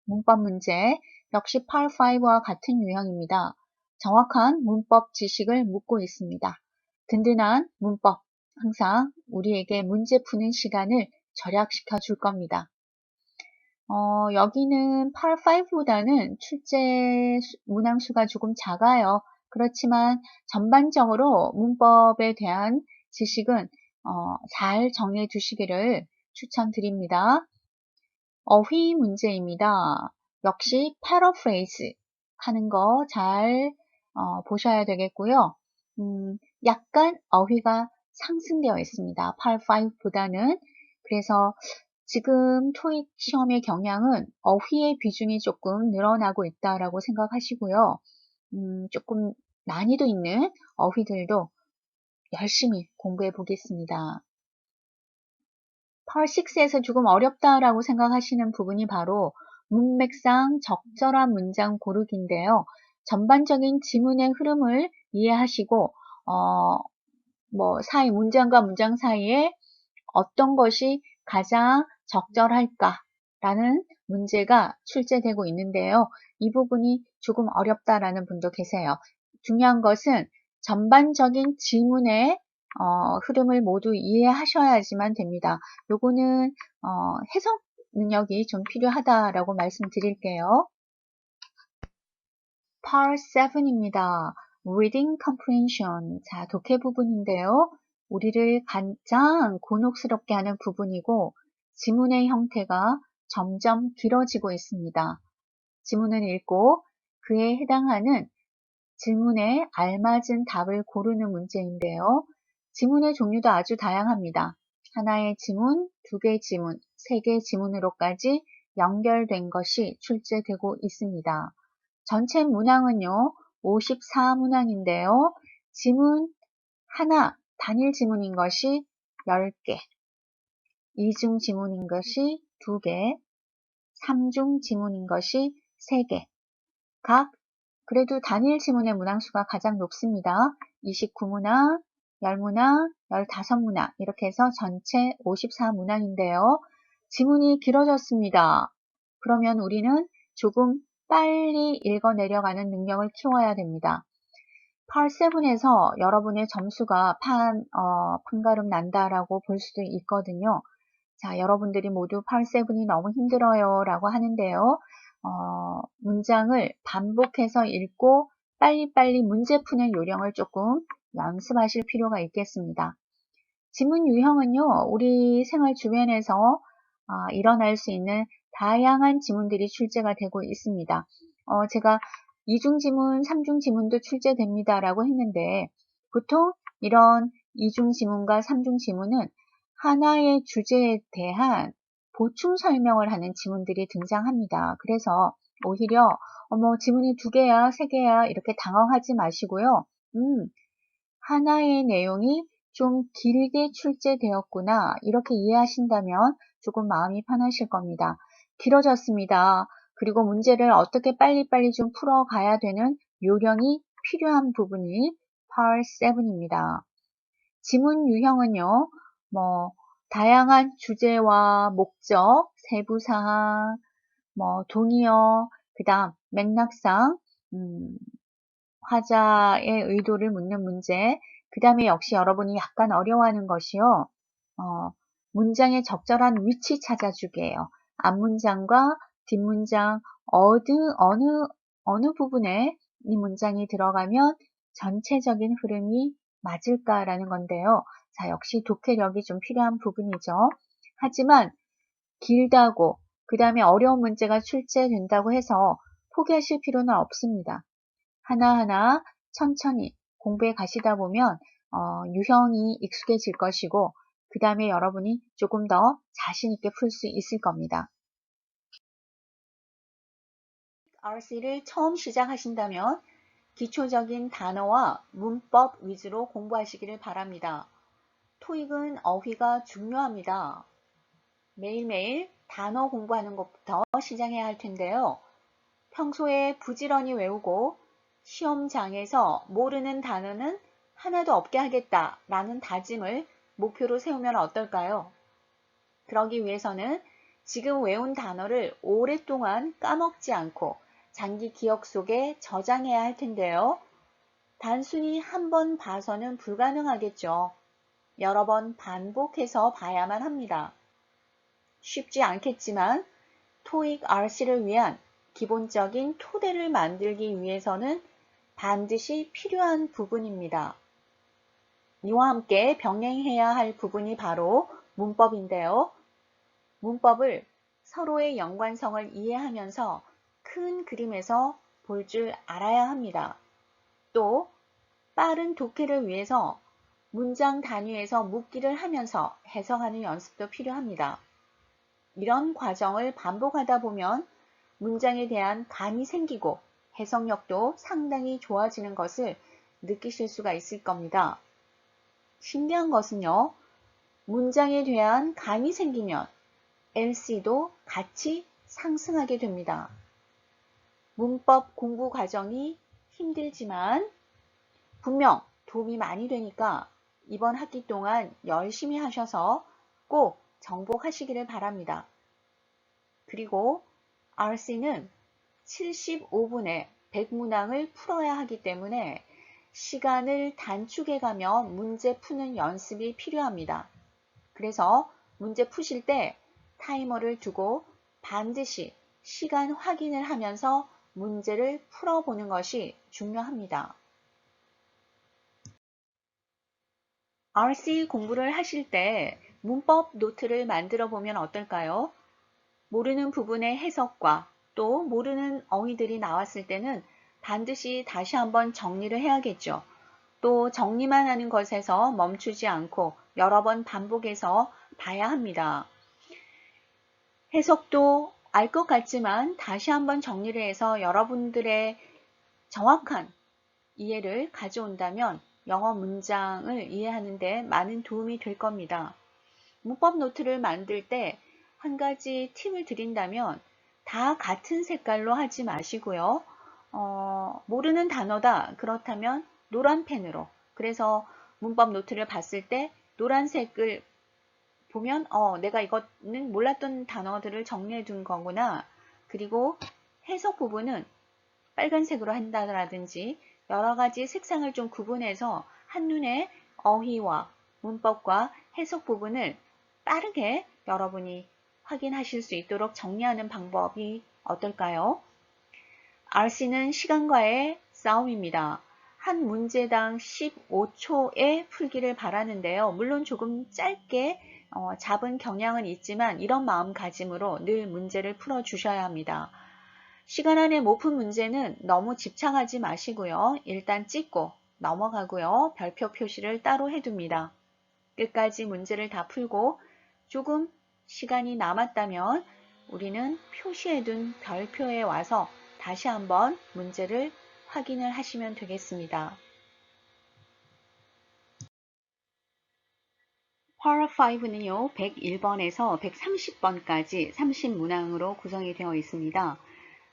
문법 문제 역시 Part 5와 같은 유형입니다. 정확한 문법 지식을 묻고 있습니다. 든든한 문법, 항상 우리에게 문제 푸는 시간을 절약시켜 줄 겁니다. 여기는 Part 5보다는 출제 문항 수가 조금 작아요. 그렇지만 전반적으로 문법에 대한 지식은 잘 정리해 두시기를 추천드립니다. 어휘 문제입니다. 역시 paraphrase 하는 거 잘 보셔야 되겠고요. 약간 어휘가 상승되어 있습니다. Part 5보다는. 그래서 지금 토익 시험의 경향은 어휘의 비중이 조금 늘어나고 있다라고 생각하시고요. 조금 난이도 있는 어휘들도 열심히 공부해 보겠습니다. Part 6에서 조금 어렵다라고 생각하시는 부분이 바로 문맥상 적절한 문장 고르기인데요. 전반적인 지문의 흐름을 이해하시고 문장과 문장 사이에 어떤 것이 가장 적절할까라는 문제가 출제되고 있는데요. 이 부분이 조금 어렵다라는 분도 계세요. 중요한 것은 전반적인 지문의 흐름을 모두 이해하셔야지만 됩니다. 요거는 해석 능력이 좀 필요하다라고 말씀드릴게요. Part 7입니다. Reading Comprehension. 자, 독해 부분인데요. 우리를 가장 곤혹스럽게 하는 부분이고 지문의 형태가 점점 길어지고 있습니다. 지문을 읽고 그에 해당하는 질문에 알맞은 답을 고르는 문제인데요. 지문의 종류도 아주 다양합니다. 하나의 지문, 두 개의 지문, 세 개의 지문으로까지 연결된 것이 출제되고 있습니다. 전체 문항은요, 54문항인데요. 지문 하나, 단일 지문인 것이 10개, 이중 지문인 것이 2개, 삼중 지문인 것이 3개. 각 그래도 단일 지문의 문항수가 가장 높습니다. 29문항, 10문항, 15문항 이렇게 해서 전체 54문항인데요. 지문이 길어졌습니다. 그러면 우리는 조금 빨리 읽어 내려가는 능력을 키워야 됩니다. Part 7에서 여러분의 점수가 판가름 난다라고 볼 수도 있거든요. 자, 여러분들이 모두 Part 7이 너무 힘들어요 라고 하는데요. 문장을 반복해서 읽고 빨리빨리 문제 푸는 요령을 조금 연습하실 필요가 있겠습니다. 지문 유형은요, 우리 생활 주변에서 일어날 수 있는 다양한 지문들이 출제가 되고 있습니다. 제가 이중지문, 삼중지문도 출제됩니다라고 했는데 보통 이런 이중지문과 삼중지문은 하나의 주제에 대한 보충 설명을 하는 지문들이 등장합니다. 그래서 오히려 지문이 2개야, 3개야 이렇게 당황하지 마시고요. 하나의 내용이 좀 길게 출제되었구나 이렇게 이해하신다면 조금 마음이 편하실 겁니다. 길어졌습니다. 그리고 문제를 어떻게 빨리빨리 좀 풀어가야 되는 요령이 필요한 부분이 Part 7입니다. 지문 유형은요, 다양한 주제와 목적, 세부사항, 동의어, 그 다음 맥락상, 화자의 의도를 묻는 문제, 그 다음에 역시 여러분이 약간 어려워하는 것이요. 문장의 적절한 위치 찾아주기예요. 앞문장과 뒷문장 어느 부분에 이 문장이 들어가면 전체적인 흐름이 맞을까라는 건데요. 자, 역시 독해력이 좀 필요한 부분이죠. 하지만 길다고 그 다음에 어려운 문제가 출제된다고 해서 포기하실 필요는 없습니다. 하나하나 천천히 공부해 가시다 보면 유형이 익숙해질 것이고 그 다음에 여러분이 조금 더 자신 있게 풀 수 있을 겁니다. RC를 처음 시작하신다면 기초적인 단어와 문법 위주로 공부하시기를 바랍니다. 토익은 어휘가 중요합니다. 매일매일 단어 공부하는 것부터 시작해야 할 텐데요. 평소에 부지런히 외우고 시험장에서 모르는 단어는 하나도 없게 하겠다라는 다짐을 목표로 세우면 어떨까요? 그러기 위해서는 지금 외운 단어를 오랫동안 까먹지 않고 장기 기억 속에 저장해야 할 텐데요. 단순히 한 번 봐서는 불가능하겠죠. 여러 번 반복해서 봐야만 합니다. 쉽지 않겠지만 토익 RC를 위한 기본적인 토대를 만들기 위해서는 반드시 필요한 부분입니다. 이와 함께 병행해야 할 부분이 바로 문법인데요. 문법을 서로의 연관성을 이해하면서 큰 그림에서 볼 줄 알아야 합니다. 또 빠른 독해를 위해서 문장 단위에서 묻기를 하면서 해석하는 연습도 필요합니다. 이런 과정을 반복하다 보면 문장에 대한 감이 생기고 해석력도 상당히 좋아지는 것을 느끼실 수가 있을 겁니다. 신기한 것은요, 문장에 대한 감이 생기면 LC도 같이 상승하게 됩니다. 문법 공부 과정이 힘들지만 분명 도움이 많이 되니까 이번 학기 동안 열심히 하셔서 꼭 정복하시기를 바랍니다. 그리고 RC는 75분에 100문항을 풀어야 하기 때문에 시간을 단축해가며 문제 푸는 연습이 필요합니다. 그래서 문제 푸실 때 타이머를 두고 반드시 시간 확인을 하면서 문제를 풀어보는 것이 중요합니다. RC 공부를 하실 때 문법 노트를 만들어 보면 어떨까요? 모르는 부분의 해석과 또 모르는 어휘들이 나왔을 때는 반드시 다시 한번 정리를 해야겠죠. 또 정리만 하는 것에서 멈추지 않고 여러 번 반복해서 봐야 합니다. 해석도 알 것 같지만 다시 한번 정리를 해서 여러분들의 정확한 이해를 가져온다면 영어 문장을 이해하는 데 많은 도움이 될 겁니다. 문법 노트를 만들 때 한 가지 팁을 드린다면 다 같은 색깔로 하지 마시고요. 모르는 단어다. 그렇다면 노란 펜으로. 그래서 문법 노트를 봤을 때 노란색을 보면 내가 이거는 몰랐던 단어들을 정리해 둔 거구나. 그리고 해석 부분은 빨간색으로 한다든지 여러 가지 색상을 좀 구분해서 한눈에 어휘와 문법과 해석 부분을 빠르게 여러분이 확인하실 수 있도록 정리하는 방법이 어떨까요? RC는 시간과의 싸움입니다. 한 문제당 15초에 풀기를 바라는데요. 물론 조금 짧게 잡은 경향은 있지만 이런 마음가짐으로 늘 문제를 풀어주셔야 합니다. 시간 안에 못 푼 문제는 너무 집착하지 마시고요. 일단 찍고 넘어가고요. 별표 표시를 따로 해둡니다. 끝까지 문제를 다 풀고 조금 시간이 남았다면 우리는 표시해둔 별표에 와서 다시 한번 문제를 확인을 하시면 되겠습니다. Part 5는요, 101번에서 130번까지 30문항으로 구성이 되어 있습니다.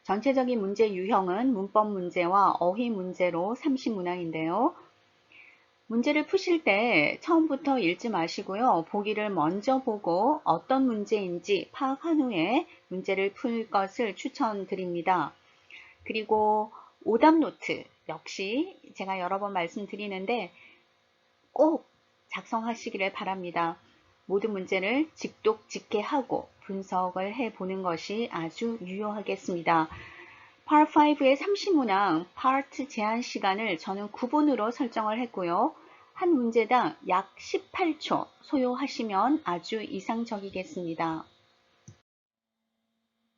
전체적인 문제 유형은 문법 문제와 어휘 문제로 30문항인데요. 문제를 푸실 때 처음부터 읽지 마시고요. 보기를 먼저 보고 어떤 문제인지 파악한 후에 문제를 풀 것을 추천드립니다. 그리고 오답 노트 역시 제가 여러 번 말씀드리는데 꼭 작성하시기를 바랍니다. 모든 문제를 직독직해하고 분석을 해보는 것이 아주 유효하겠습니다. Part 5의 30문항 파트 제한 시간을 저는 9분으로 설정을 했고요. 한 문제당 약 18초 소요하시면 아주 이상적이겠습니다.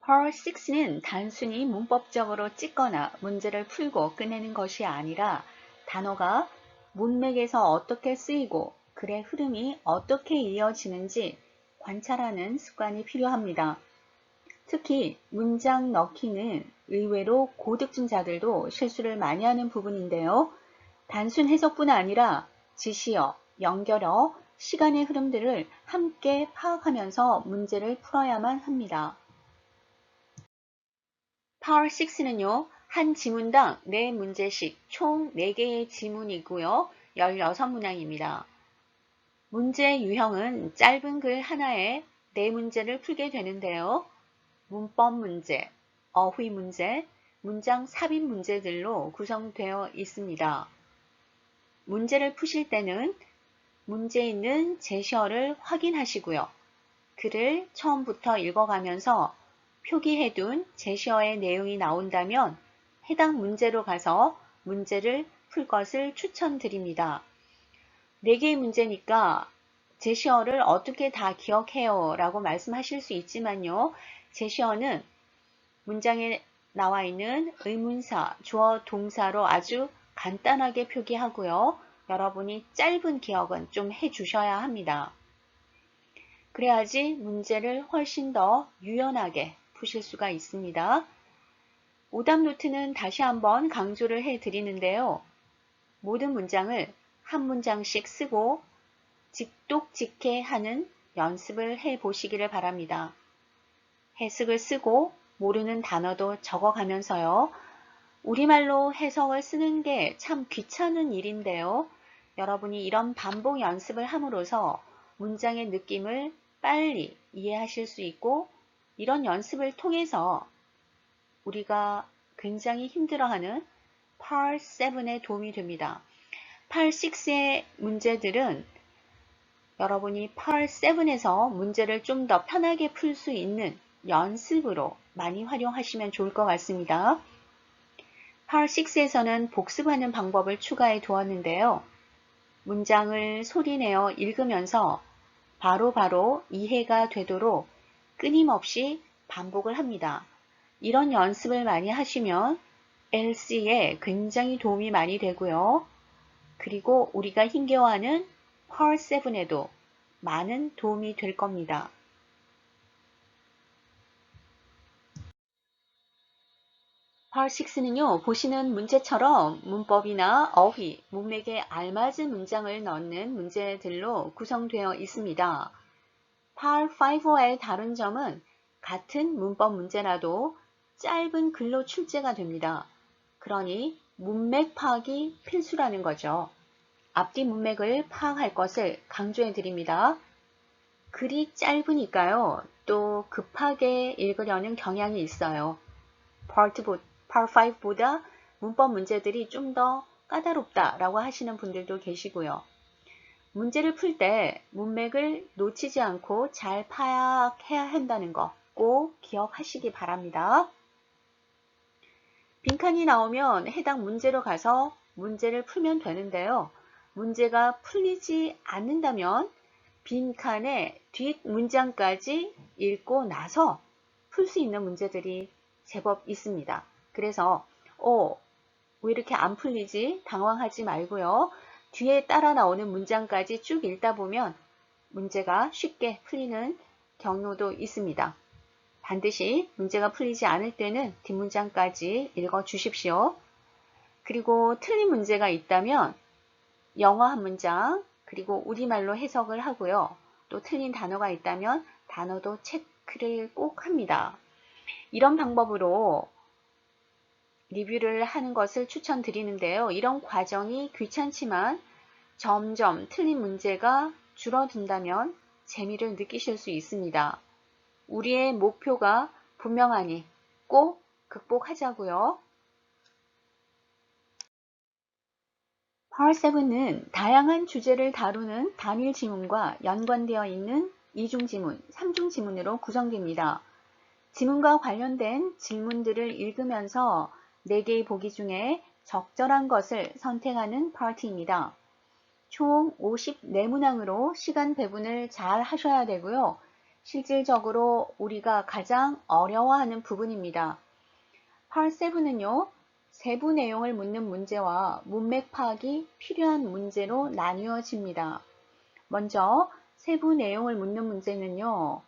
Part 6는 단순히 문법적으로 찍거나 문제를 풀고 끝내는 것이 아니라 단어가 문맥에서 어떻게 쓰이고 글의 흐름이 어떻게 이어지는지 관찰하는 습관이 필요합니다. 특히 문장 넣기는 의외로 고득점자들도 실수를 많이 하는 부분인데요. 단순 해석뿐 아니라 지시어, 연결어, 시간의 흐름들을 함께 파악하면서 문제를 풀어야만 합니다. Part 6는요. 한 지문당 4문제씩 총 4개의 지문이고요. 16문항입니다. 문제 유형은 짧은 글 하나에 4문제를 풀게 되는데요. 문법 문제, 어휘 문제, 문장 삽입 문제들로 구성되어 있습니다. 문제를 푸실 때는 문제 있는 제시어를 확인하시고요. 글을 처음부터 읽어가면서 표기해둔 제시어의 내용이 나온다면 해당 문제로 가서 문제를 풀 것을 추천드립니다. 4개의 문제니까 제시어를 어떻게 다 기억해요 라고 말씀하실 수 있지만요. 제시어는 문장에 나와 있는 의문사, 주어, 동사로 아주 간단하게 표기하고요. 여러분이 짧은 기억은 좀 해주셔야 합니다. 그래야지 문제를 훨씬 더 유연하게 푸실 수가 있습니다. 오답 노트는 다시 한번 강조를 해드리는데요. 모든 문장을 한 문장씩 쓰고 직독직해 하는 연습을 해보시기를 바랍니다. 해석을 쓰고 모르는 단어도 적어가면서요. 우리말로 해석을 쓰는 게 참 귀찮은 일인데요. 여러분이 이런 반복 연습을 함으로써 문장의 느낌을 빨리 이해하실 수 있고 이런 연습을 통해서 우리가 굉장히 힘들어하는 Part 7에 도움이 됩니다. Part 6의 문제들은 여러분이 Part 7에서 문제를 좀 더 편하게 풀 수 있는 연습으로 많이 활용하시면 좋을 것 같습니다. Part 6에서는 복습하는 방법을 추가해 두었는데요. 문장을 소리내어 읽으면서 바로바로 이해가 되도록 끊임없이 반복을 합니다. 이런 연습을 많이 하시면 LC에 굉장히 도움이 많이 되고요. 그리고 우리가 힘겨워하는 Part 7에도 많은 도움이 될 겁니다. Part 6는요, 보시는 문제처럼 문법이나 어휘, 문맥에 알맞은 문장을 넣는 문제들로 구성되어 있습니다. Part 5와의 다른 점은 같은 문법 문제라도 짧은 글로 출제가 됩니다. 그러니 문맥 파악이 필수라는 거죠. 앞뒤 문맥을 파악할 것을 강조해 드립니다. 글이 짧으니까요, 또 급하게 읽으려는 경향이 있어요. Part 5보다 문법 문제들이 좀 더 까다롭다라고 하시는 분들도 계시고요. 문제를 풀 때 문맥을 놓치지 않고 잘 파악해야 한다는 거 꼭 기억하시기 바랍니다. 빈칸이 나오면 해당 문제로 가서 문제를 풀면 되는데요. 문제가 풀리지 않는다면 빈칸의 뒷 문장까지 읽고 나서 풀 수 있는 문제들이 제법 있습니다. 그래서 왜 이렇게 안 풀리지? 당황하지 말고요. 뒤에 따라 나오는 문장까지 쭉 읽다 보면 문제가 쉽게 풀리는 경로도 있습니다. 반드시 문제가 풀리지 않을 때는 뒷문장까지 읽어 주십시오. 그리고 틀린 문제가 있다면 영어 한 문장, 그리고 우리말로 해석을 하고요. 또 틀린 단어가 있다면 단어도 체크를 꼭 합니다. 이런 방법으로 리뷰를 하는 것을 추천드리는데요. 이런 과정이 귀찮지만 점점 틀린 문제가 줄어든다면 재미를 느끼실 수 있습니다. 우리의 목표가 분명하니 꼭 극복하자고요. Part 7은 다양한 주제를 다루는 단일 지문과 연관되어 있는 이중 지문, 삼중 지문으로 구성됩니다. 지문과 관련된 질문들을 읽으면서 4개의 보기 중에 적절한 것을 선택하는 파트입니다. 총 54문항으로 시간 배분을 잘 하셔야 되고요. 실질적으로 우리가 가장 어려워하는 부분입니다. Part 7은요. 세부 내용을 묻는 문제와 문맥 파악이 필요한 문제로 나뉘어집니다. 먼저 세부 내용을 묻는 문제는요.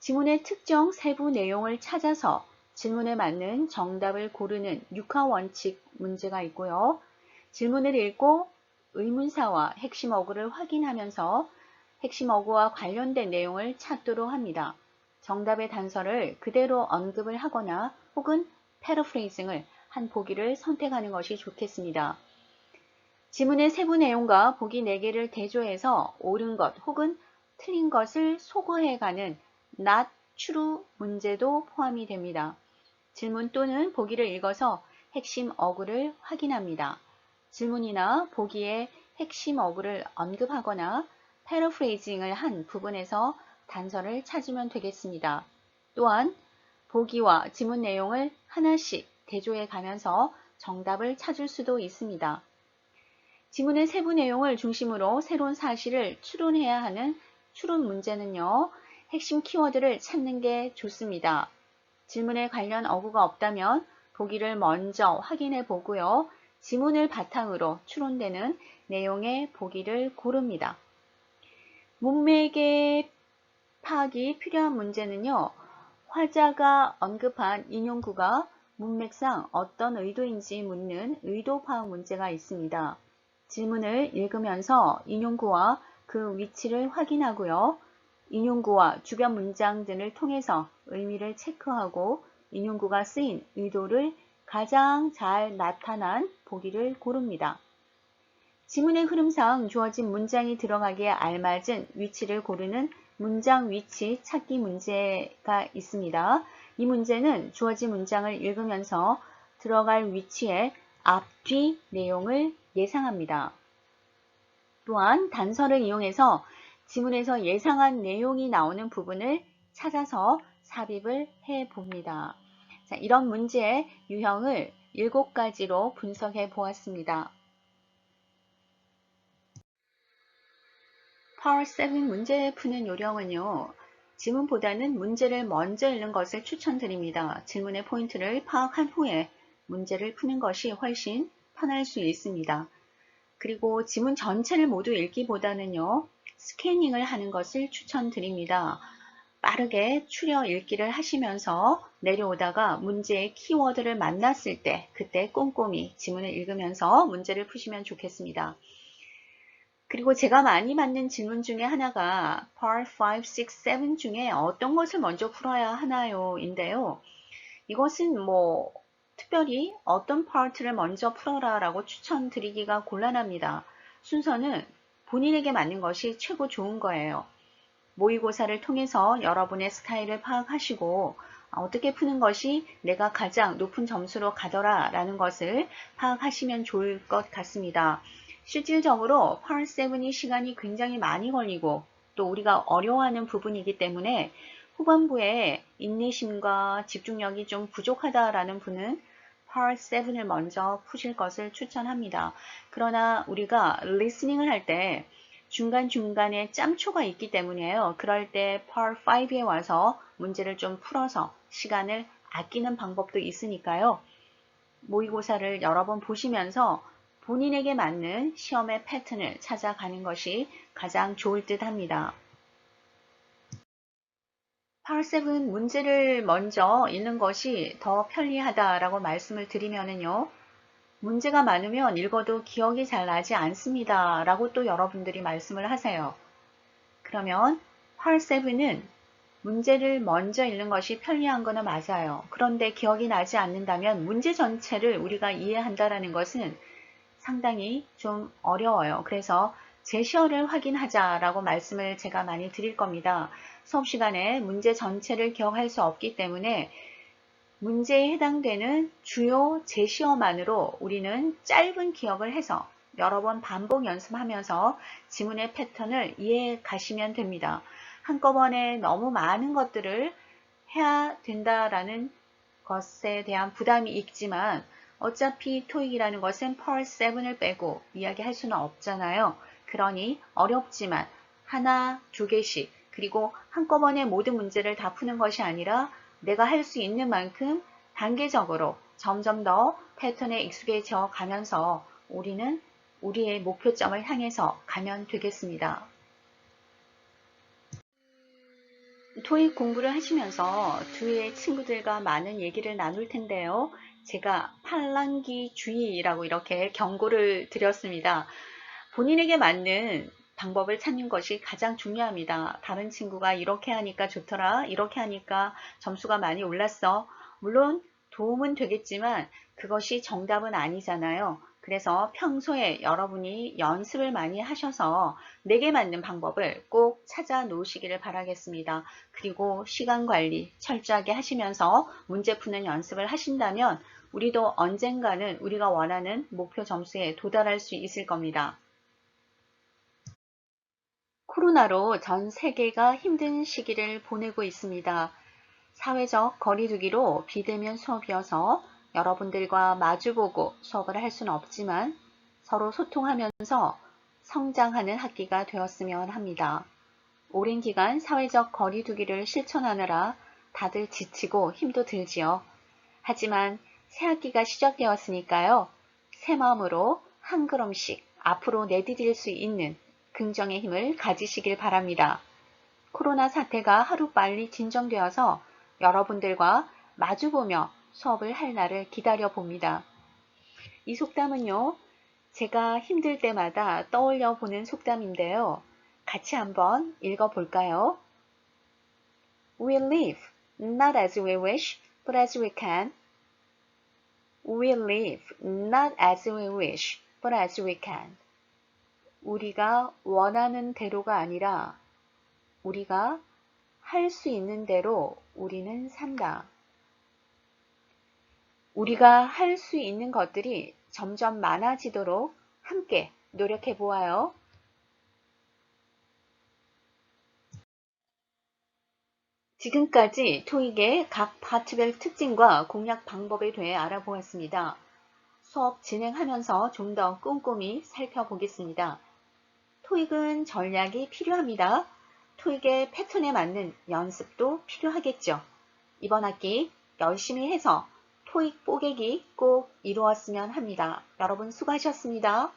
지문의 특정 세부 내용을 찾아서 질문에 맞는 정답을 고르는 육하원칙 문제가 있고요. 질문을 읽고 의문사와 핵심 어구를 확인하면서 핵심 어구와 관련된 내용을 찾도록 합니다. 정답의 단서를 그대로 언급을 하거나 혹은 패러프레이징을 한 보기를 선택하는 것이 좋겠습니다. 지문의 세부 내용과 보기 4개를 대조해서 옳은 것 혹은 틀린 것을 소거해가는 not true 문제도 포함이 됩니다. 질문 또는 보기를 읽어서 핵심 어구를 확인합니다. 질문이나 보기의 핵심 어구를 언급하거나 패러프레이징을 한 부분에서 단서를 찾으면 되겠습니다. 또한 보기와 지문 내용을 하나씩 대조해 가면서 정답을 찾을 수도 있습니다. 지문의 세부 내용을 중심으로 새로운 사실을 추론해야 하는 추론 문제는요. 핵심 키워드를 찾는 게 좋습니다. 질문에 관련 어구가 없다면 보기를 먼저 확인해 보고요. 지문을 바탕으로 추론되는 내용의 보기를 고릅니다. 문맥의 파악이 필요한 문제는요. 화자가 언급한 인용구가 문맥상 어떤 의도인지 묻는 의도 파악 문제가 있습니다. 질문을 읽으면서 인용구와 그 위치를 확인하고요. 인용구와 주변 문장 등을 통해서 의미를 체크하고 인용구가 쓰인 의도를 가장 잘 나타난 보기를 고릅니다. 지문의 흐름상 주어진 문장이 들어가기에 알맞은 위치를 고르는 문장 위치 찾기 문제가 있습니다. 이 문제는 주어진 문장을 읽으면서 들어갈 위치의 앞, 뒤 내용을 예상합니다. 또한 단서를 이용해서 지문에서 예상한 내용이 나오는 부분을 찾아서 삽입을 해 봅니다. 자, 이런 문제의 유형을 7가지로 분석해 보았습니다. Power 7 문제 푸는 요령은요. 지문보다는 문제를 먼저 읽는 것을 추천드립니다. 질문의 포인트를 파악한 후에 문제를 푸는 것이 훨씬 편할 수 있습니다. 그리고 지문 전체를 모두 읽기보다는요. 스캐닝을 하는 것을 추천드립니다. 빠르게 추려 읽기를 하시면서 내려오다가 문제의 키워드를 만났을 때 그때 꼼꼼히 지문을 읽으면서 문제를 푸시면 좋겠습니다. 그리고 제가 많이 받는 질문 중에 하나가 Part 5, 6, 7 중에 어떤 것을 먼저 풀어야 하나요? 인데요. 이것은 특별히 어떤 파트를 먼저 풀어라 라고 추천드리기가 곤란합니다. 순서는 본인에게 맞는 것이 최고 좋은 거예요. 모의고사를 통해서 여러분의 스타일을 파악하시고 어떻게 푸는 것이 내가 가장 높은 점수로 가더라 라는 것을 파악하시면 좋을 것 같습니다. 실질적으로 Part 7이 시간이 굉장히 많이 걸리고 또 우리가 어려워하는 부분이기 때문에 후반부에 인내심과 집중력이 좀 부족하다라는 분은 Part 7을 먼저 푸실 것을 추천합니다. 그러나 우리가 리스닝을 할 때 중간중간에 짬초가 있기 때문에요. 그럴 때 Part 5에 와서 문제를 좀 풀어서 시간을 아끼는 방법도 있으니까요. 모의고사를 여러 번 보시면서 본인에게 맞는 시험의 패턴을 찾아가는 것이 가장 좋을 듯 합니다. Part 7 문제를 먼저 읽는 것이 더 편리하다라고 말씀을 드리면은요. 문제가 많으면 읽어도 기억이 잘 나지 않습니다. 라고 또 여러분들이 말씀을 하세요. 그러면 Part 7은 문제를 먼저 읽는 것이 편리한 거는 맞아요. 그런데 기억이 나지 않는다면 문제 전체를 우리가 이해한다라는 것은 상당히 좀 어려워요. 그래서 제시어를 확인하자라고 말씀을 제가 많이 드릴 겁니다. 수업 시간에 문제 전체를 기억할 수 없기 때문에 문제에 해당되는 주요 제시어만으로 우리는 짧은 기억을 해서 여러 번 반복 연습하면서 지문의 패턴을 이해해 가시면 됩니다. 한꺼번에 너무 많은 것들을 해야 된다라는 것에 대한 부담이 있지만 어차피 토익이라는 것은 Part 7을 빼고 이야기할 수는 없잖아요. 그러니 어렵지만 하나, 두 개씩 그리고 한꺼번에 모든 문제를 다 푸는 것이 아니라 내가 할 수 있는 만큼 단계적으로 점점 더 패턴에 익숙해져 가면서 우리는 우리의 목표점을 향해서 가면 되겠습니다. 토익 공부를 하시면서 주위의 친구들과 많은 얘기를 나눌 텐데요. 제가 팔랑귀주의라고 이렇게 경고를 드렸습니다. 본인에게 맞는 방법을 찾는 것이 가장 중요합니다. 다른 친구가 이렇게 하니까 좋더라, 이렇게 하니까 점수가 많이 올랐어. 물론 도움은 되겠지만 그것이 정답은 아니잖아요. 그래서 평소에 여러분이 연습을 많이 하셔서 내게 맞는 방법을 꼭 찾아 놓으시기를 바라겠습니다. 그리고 시간 관리 철저하게 하시면서 문제 푸는 연습을 하신다면 우리도 언젠가는 우리가 원하는 목표 점수에 도달할 수 있을 겁니다. 코로나로 전 세계가 힘든 시기를 보내고 있습니다. 사회적 거리두기로 비대면 수업이어서 여러분들과 마주보고 수업을 할 수는 없지만 서로 소통하면서 성장하는 학기가 되었으면 합니다. 오랜 기간 사회적 거리두기를 실천하느라 다들 지치고 힘도 들지요. 하지만 새 학기가 시작되었으니까요. 새 마음으로 한 걸음씩 앞으로 내디딜 수 있는 긍정의 힘을 가지시길 바랍니다. 코로나 사태가 하루빨리 진정되어서 여러분들과 마주보며 수업을 할 날을 기다려 봅니다. 이 속담은요, 제가 힘들 때마다 떠올려 보는 속담인데요. 같이 한번 읽어볼까요? We live not as we wish, but as we can. We live not as we wish, but as we can. 우리가 원하는 대로가 아니라 우리가 할 수 있는 대로 우리는 산다. 우리가 할 수 있는 것들이 점점 많아지도록 함께 노력해 보아요. 지금까지 토익의 각 파트별 특징과 공략 방법에 대해 알아보았습니다. 수업 진행하면서 좀 더 꼼꼼히 살펴보겠습니다. 토익은 전략이 필요합니다. 토익의 패턴에 맞는 연습도 필요하겠죠. 이번 학기 열심히 해서 토익 뽀개기 꼭 이루었으면 합니다. 여러분 수고하셨습니다.